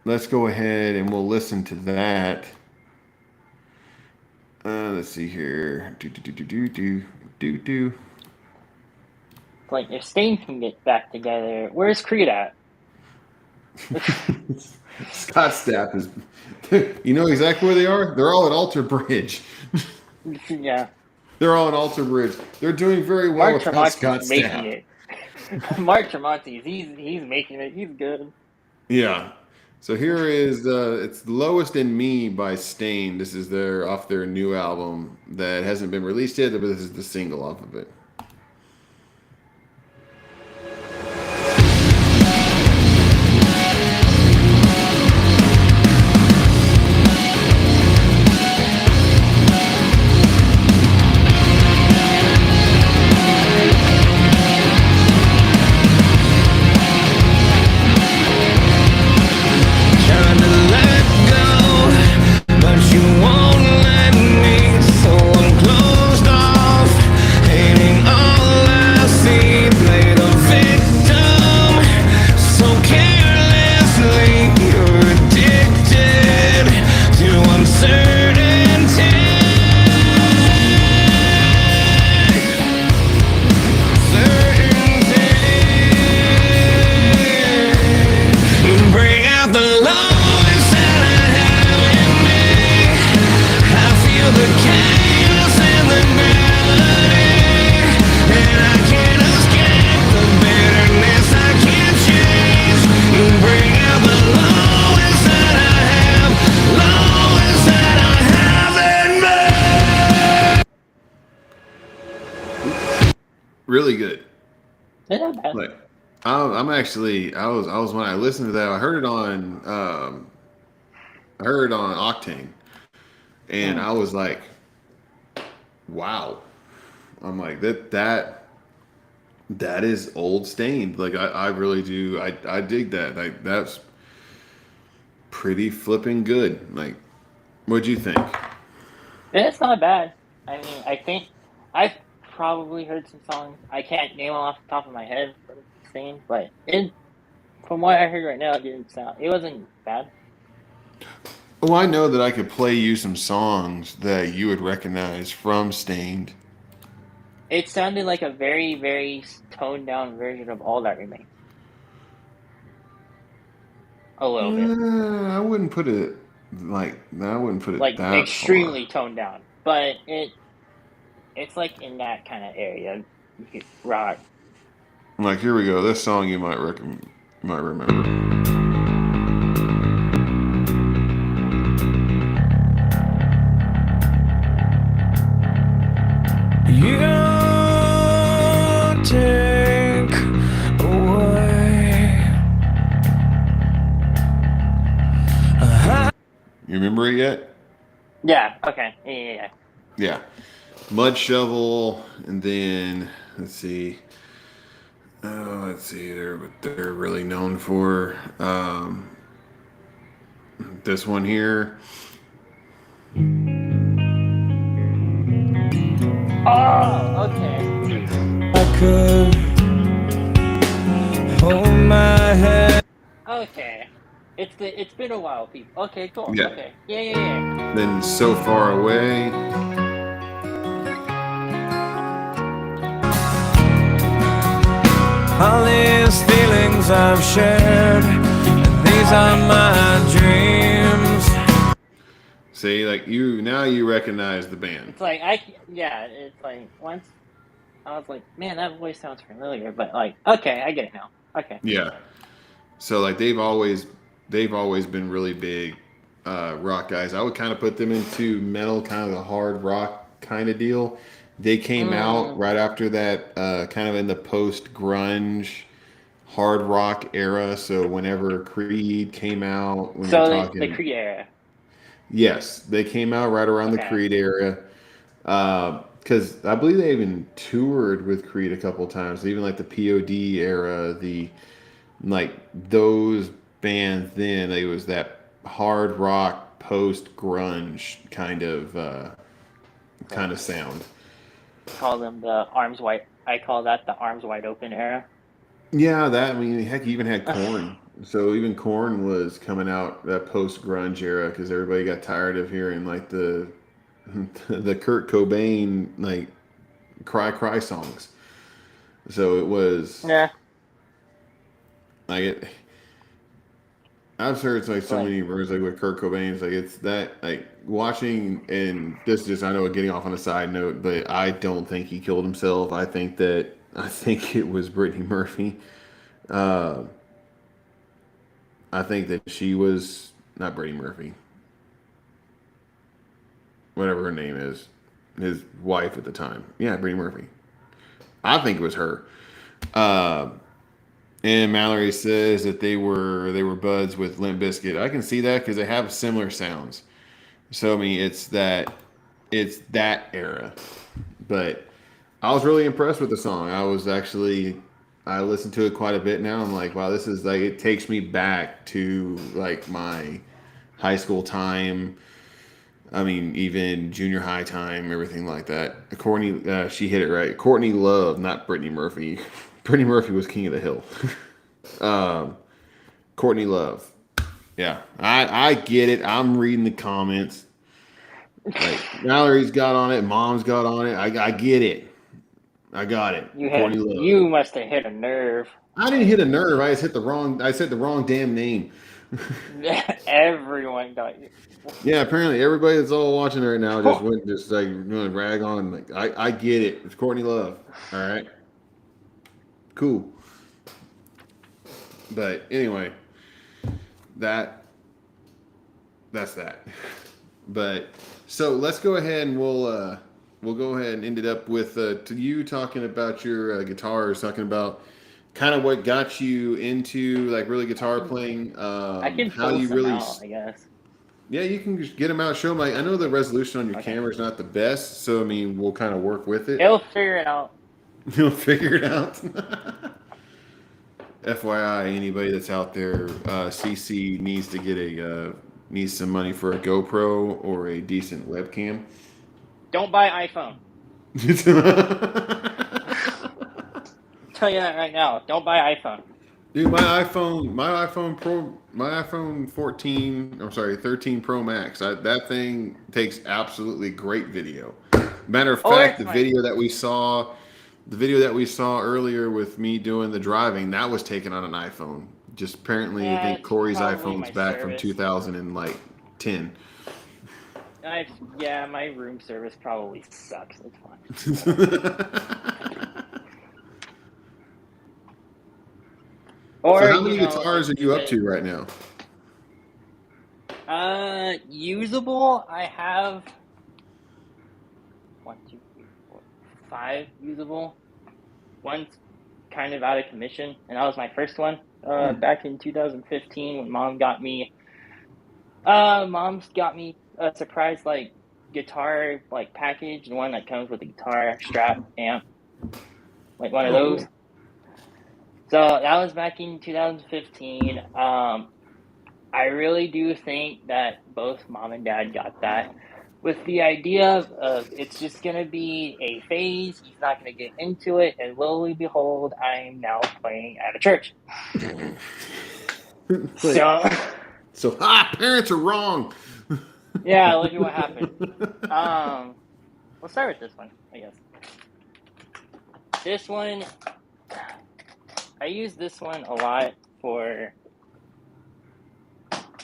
B: let's go ahead and we'll listen to that. Let's see here.
C: like if Stain can get back together, where's Creed at?
B: Scott Stapp is. You know exactly where they are? They're all at Alter Bridge.
C: Yeah.
B: They're all at Alter Bridge. They're doing very well
C: Mark
B: without Scott
C: Tremonti's making
B: Stapp.
C: it. Mark Tremonti, he's making it. He's good.
B: Yeah. So here is it's Lowest in Me by Stain. This is off their new album that hasn't been released yet, but this is the single off of it.
E: Trying to let go, but you won't let me. So I'm closed off, hating
B: really good.
C: It's not bad.
B: Like, I'm actually, I was when I listened to that, I heard it on Octane, and I was like, wow. I'm like that is old Stained. Like I really do. I dig that. Like that's pretty flipping good. Like, what'd you think?
C: It's not bad. I mean, I think I've probably heard some songs. I can't name them off the top of my head from Stain, but from what I heard right now, it wasn't bad.
B: Oh, I know that I could play you some songs that you would recognize from Stained.
C: It sounded like a very, very toned down version of All That Remains. A little bit.
B: I wouldn't put it I wouldn't put it
C: Like
B: that
C: extremely
B: far.
C: toned down. But it's like in that kind of area. Rock.
B: Like here we go. This song you might remember.
E: You take away.
B: You remember it yet?
C: Yeah, okay. Yeah.
B: Yeah. Mud Shovel, and then let's see. Oh, let's see. They're what they're really known for. This one here.
C: Oh, okay.
E: I could hold my head.
C: Okay. It's been a while, people. Okay, cool.
B: Yeah.
C: Okay. Yeah.
B: Then So Far Away.
E: All these feelings I've shared, and these are my dreams.
B: See, like you recognize the band.
C: It's like it's like once I was like, man, that voice sounds familiar, but like, okay, I get it now. Okay.
B: Yeah. So like they've always been really big rock guys. I would kind of put them into metal, kind of the hard rock kind of deal. They came out right after that, kind of in the post grunge hard rock era. So whenever Creed came out, when
C: So
B: you're
C: the
B: talking,
C: Creed era.
B: yes, they came out right around the
C: Okay.
B: Creed era. Because I believe they even toured with Creed a couple times. Even like the POD era, like those bands. Then it was that hard rock post grunge kind of sound.
C: Call them the arms wide. I call that the arms wide open era.
B: Yeah, I mean, heck, you even had Korn. So even Korn was coming out that post grunge era because everybody got tired of hearing like the the Kurt Cobain like cry songs. So it was
C: Yeah.
B: like it. I've heard like so
C: Right.
B: many rumors like with Kurt Cobain. It's like it's that like watching, and this is just I know getting off on a side note, but I don't think he killed himself. I think it was Brittany Murphy. Uh, I think that she was not Brittany Murphy, whatever her name is, his wife at the time. Yeah, Brittany Murphy. I think it was her. And Mallory says that they were buds with Limp Bizkit. I can see that because they have similar sounds. So I mean, it's that era. But I was really impressed with the song. I listened to it quite a bit now. I'm like, wow, this is like it takes me back to like my high school time. I mean, even junior high time, everything like that. Courtney, she hit it right. Courtney Love, not Brittany Murphy. Brittany Murphy was King of the Hill. Courtney Love. Yeah, I get it. I'm reading the comments. Like Mallory's got on it, Mom's got on it. I get it. I got it. Courtney Love.
C: You must have hit a nerve.
B: I didn't hit a nerve. I just hit the wrong. I said the wrong damn name.
C: Everyone got you.
B: Yeah, apparently everybody that's all watching right now just went just like going to rag on. Like I get it. It's Courtney Love. All right. Cool. But anyway, that's that. But so let's go ahead and we'll go ahead and end it up with to you talking about your guitars, talking about kind of what got you into like really guitar playing,
C: I can
B: how
C: pull
B: you
C: some
B: really.
C: out, I guess.
B: Yeah, you can just get them out, show them. Like, I know the resolution on your
C: Okay.
B: camera is not the best, so I mean, we'll kind of work with it.
C: He'll figure it out.
B: You'll figure it out. FYI, anybody that's out there, CC needs to get needs some money for a GoPro or a decent webcam.
C: Don't buy iPhone. Tell you that right now. Don't buy iPhone.
B: Dude, my iPhone 14, I'm sorry, 13 Pro Max. That thing takes absolutely great video. Matter of fact,
C: it's
B: the video that we saw earlier with me doing the driving, that was taken on an iPhone. Just apparently, I
C: Yeah,
B: think
C: it's
B: Corey's
C: probably
B: iPhone's
C: my
B: back from
C: service.
B: 2010.
C: Yeah, my room service probably sucks. It's fine. Or,
B: So how many
C: you know,
B: guitars are you up to right now?
C: Usable, I have 1, 2, 3, 4, 5 usable. One's kind of out of commission, and that was my first one. Back in 2015 when Mom's got me a surprise like guitar like package, the one that comes with the guitar strap amp, like one of those. So that was back in 2015. I really do think that both Mom and Dad got that with the idea of it's just going to be a phase. He's not going to get into it. And lo and behold, I'm now playing at a church.
B: So, parents are wrong.
C: Yeah, look at what happened. We'll start with this one, I guess. This one, I use this one a lot for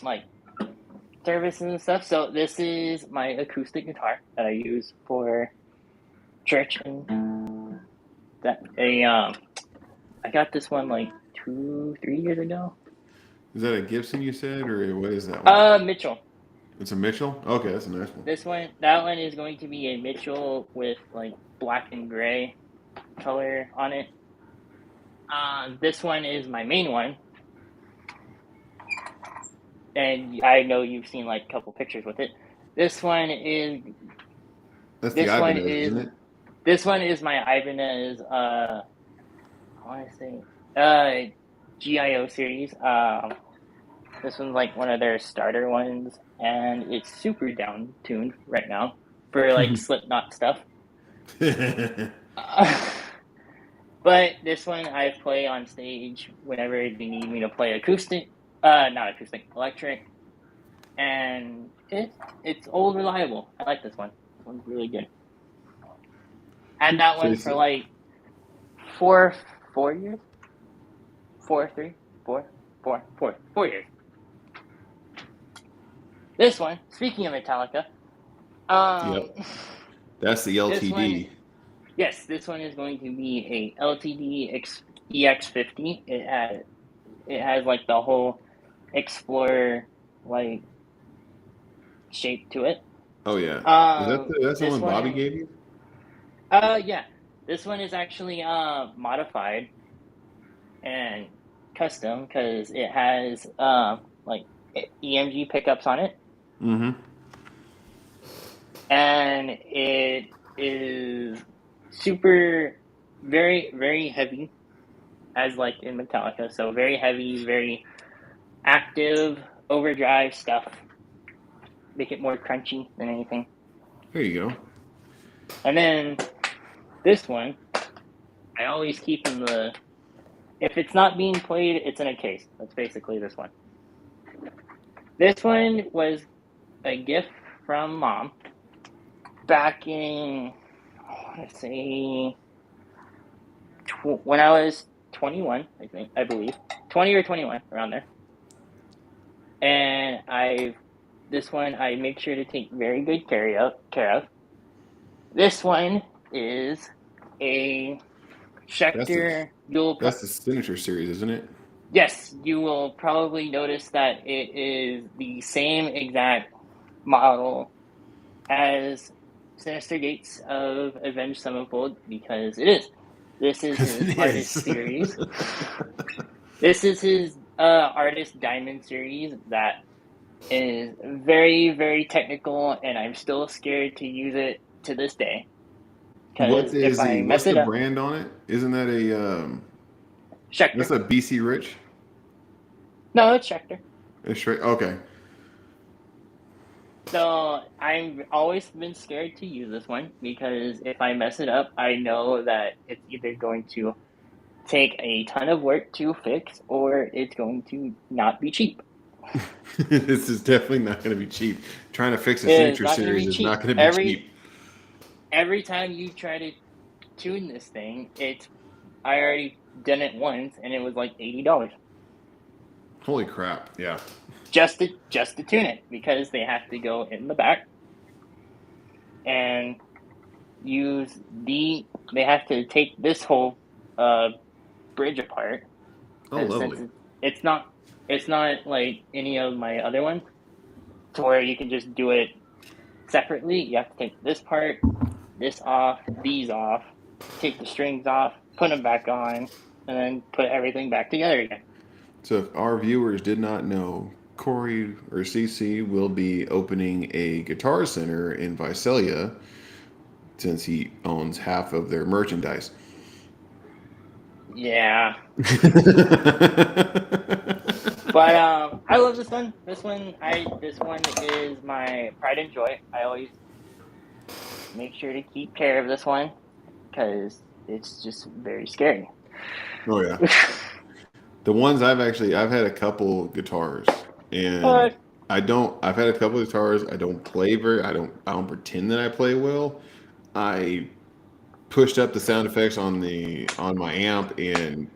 C: like services and stuff. So this is my acoustic guitar that I use for church, and that I got this one like 2-3 years ago.
B: Is that a Gibson you said, or what is that one?
C: Mitchell.
B: It's a Mitchell? Okay, that's a nice one.
C: That one is going to be a Mitchell with like black and gray color on it. This one is my main one. And I know you've seen like a couple pictures with it. This one is
B: isn't it?
C: This one is my Ibanez I want to say GIO series. This one's like one of their starter ones, and it's super down tuned right now for like Slipknot stuff. But this one I play on stage whenever they need me to play electric, and it's old reliable. I like this one. This one's really good. And that one for like 4 years. 4 years. This one, speaking of Metallica,
B: Yep. That's the LTD.
C: Yes, this one is going to be a LTD EX50. It has like the whole Explorer like shape to it.
B: Oh yeah. That's the one Bobby gave you?
C: Yeah. This one is actually modified and custom because it has like EMG pickups on it.
B: Mm-hmm.
C: And it is super, very, very heavy, as like in Metallica. So very heavy, very active, overdrive stuff. Make it more crunchy than anything.
B: There you go.
C: And then this one, I always keep in the... If it's not being played, it's in a case. That's basically this one. This one was a gift from Mom back in, I want to say, when I was 21, I believe. 20 or 21, around there. And this one I make sure to take very good care of. This one is a Schecter dual.
B: That's the Signature series, isn't it?
C: Yes, you will probably notice that it is the same exact model as Sinister Gates of Avenged Sevenfold because it is. This is his
B: It
C: artist
B: is.
C: series. This is his artist diamond series that is very, very technical, and I'm still scared to use it to this day. Because if I
B: What's
C: mess
B: the
C: it up,
B: brand on it? Isn't that that's
C: Schecter.
B: a BC Rich?
C: No, it's Schecter.
B: It's straight. Okay.
C: So I've always been scared to use this one because if I mess it up, I know that it's either going to take a ton of work to fix or it's going to not be cheap.
B: This is definitely not going to be cheap. Trying to fix a
C: It is
B: signature
C: not going to
B: series
C: be
B: is
C: cheap.
B: not going to be cheap.
C: Every time you try to tune this thing, I already done it once and it was like $80
B: Holy crap! Yeah.
C: just to tune it because they have to go in the back and they have to take this whole bridge apart.
B: Oh, lovely.
C: Since it's not like any of my other ones to where you can just do it separately. You have to take this part, this off, these off, take the strings off, put them back on, and then put everything back together again.
B: So, if our viewers did not know, Corey or CC will be opening a guitar center in Visalia since he owns half of their merchandise.
C: Yeah. But I love this one. This one is my pride and joy. I always make sure to keep care of this one because it's just very scary.
B: Oh yeah. The ones I've had a couple guitars and
C: But
B: I've had a couple of guitars. I don't play I don't pretend that I play well. I pushed up the sound effects on my amp and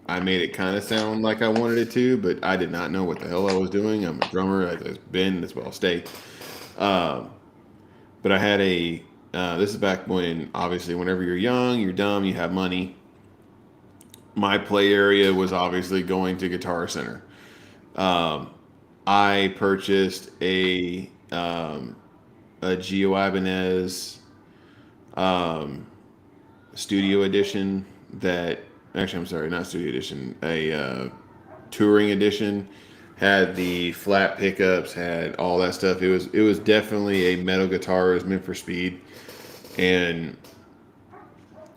B: I made it kind of sound like I wanted it to, but I did not know what the hell I was doing. I'm a drummer. I've been, as well stay. But I had this is back when, obviously, whenever you're young, you're dumb, you have money. My play area was obviously going to Guitar Center. I purchased a Gio Ibanez Studio Edition I'm sorry, not Studio Edition, a Touring Edition, had the flat pickups, had all that stuff. It was definitely a metal guitar. It was meant for speed, and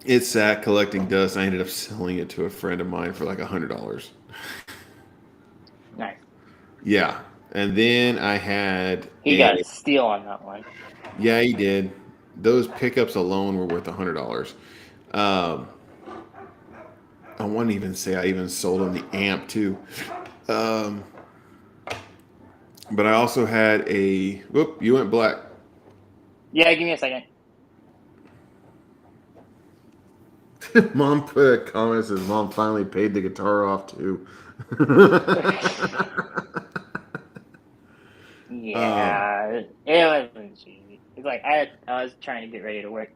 B: it sat collecting dust. I ended up selling it to a friend of mine for like $100.
C: nice.
B: Yeah, and then I had
C: He got a steal on that one.
B: Yeah, he did. Those pickups alone were worth $100. I wouldn't even say I even sold him the amp too. But I also had a. Whoop! You went black.
C: Yeah, give me a second.
B: Mom put a comment that says Mom finally paid the guitar off too.
C: Yeah, it wasn't cheesy. It's like I was trying to get ready to work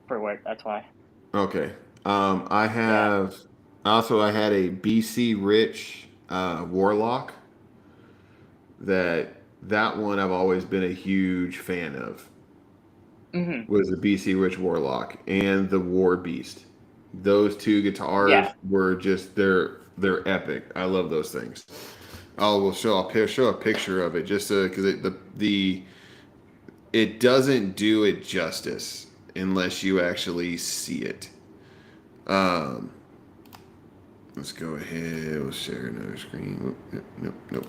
C: for work. That's why.
B: Okay. I have. Also, I had a BC Rich Warlock. That one I've always been a huge fan of.
C: Mm-hmm.
B: Was the BC Rich Warlock and the War Beast. Those two guitars were just they're epic. I love those things. I'll show a picture of it just because it doesn't do it justice unless you actually see it. Let's go ahead. We'll share another screen. Nope.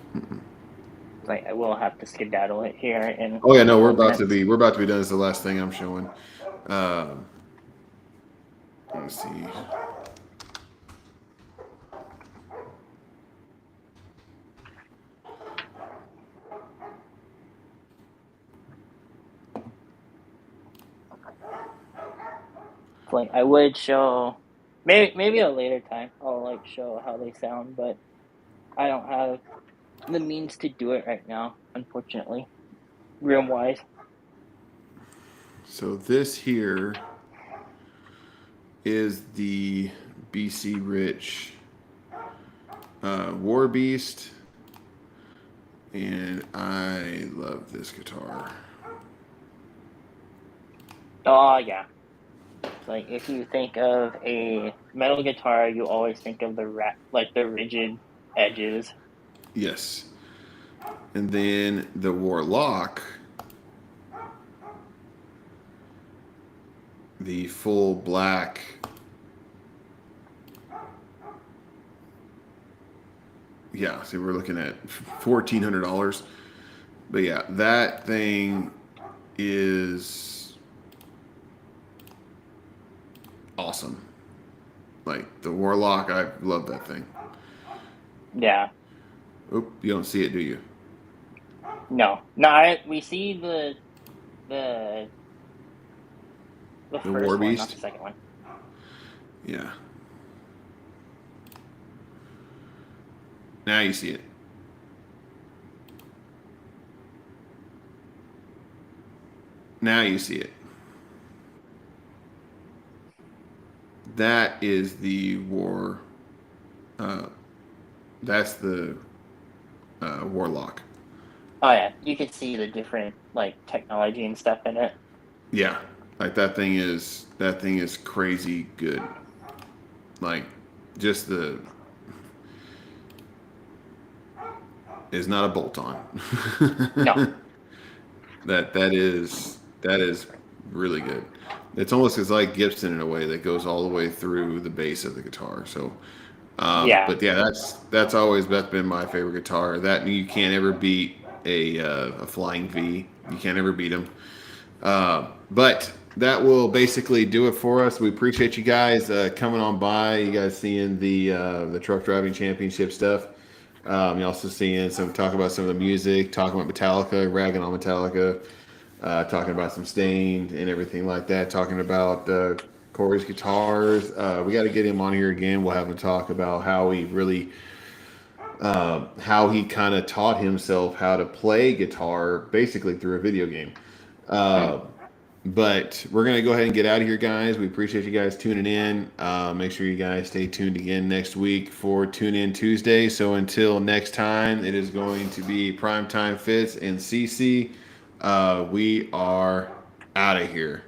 C: Like I will have to skedaddle it here. And
B: oh yeah, no, we're about to be done. This is the last thing I'm showing. Let's see.
C: Like I would show, maybe a later time. I'll like show how they sound, but I don't have the means to do it right now, unfortunately, room wise.
B: So this here is the BC Rich War Beast, and I love this guitar.
C: Oh yeah. Like if you think of a metal guitar, you always think of the rigid edges.
B: Yes. And then the Warlock, the full black. Yeah, so we're looking at $1,400. But yeah, that thing is awesome. Like the Warlock, I love that thing.
C: Yeah.
B: Oop, you don't see it, do you?
C: No. We see the the
B: The War
C: first one, not the
B: Beast?
C: second one.
B: Yeah. Now you see it. Now you see it. That is the war. Uh, that's the Warlock.
C: Oh yeah, you could see the different like technology and stuff in it.
B: Yeah, like that thing is crazy good. Like just the is not a bolt on.
C: No.
B: that is really good. It's almost as like Gibson in a way that goes all the way through the base of the guitar. So,
C: Yeah.
B: but yeah, that's been my favorite guitar. That you can't ever beat a Flying V. You can't ever beat them. But that will basically do it for us. We appreciate you guys coming on by. You guys seeing the truck driving championship stuff. You also seeing some talk about some of the music, talking about Metallica, ragging on Metallica, talking about some Stained and everything like that. Talking about Corey's guitars. We got to get him on here again. We'll have him talk about how he really, how he kind of taught himself how to play guitar, basically through a video game. But we're going to go ahead and get out of here, guys. We appreciate you guys tuning in. Make sure you guys stay tuned again next week for Tune In Tuesday. So until next time, it is going to be Primetime Fits and CC. We are out of here.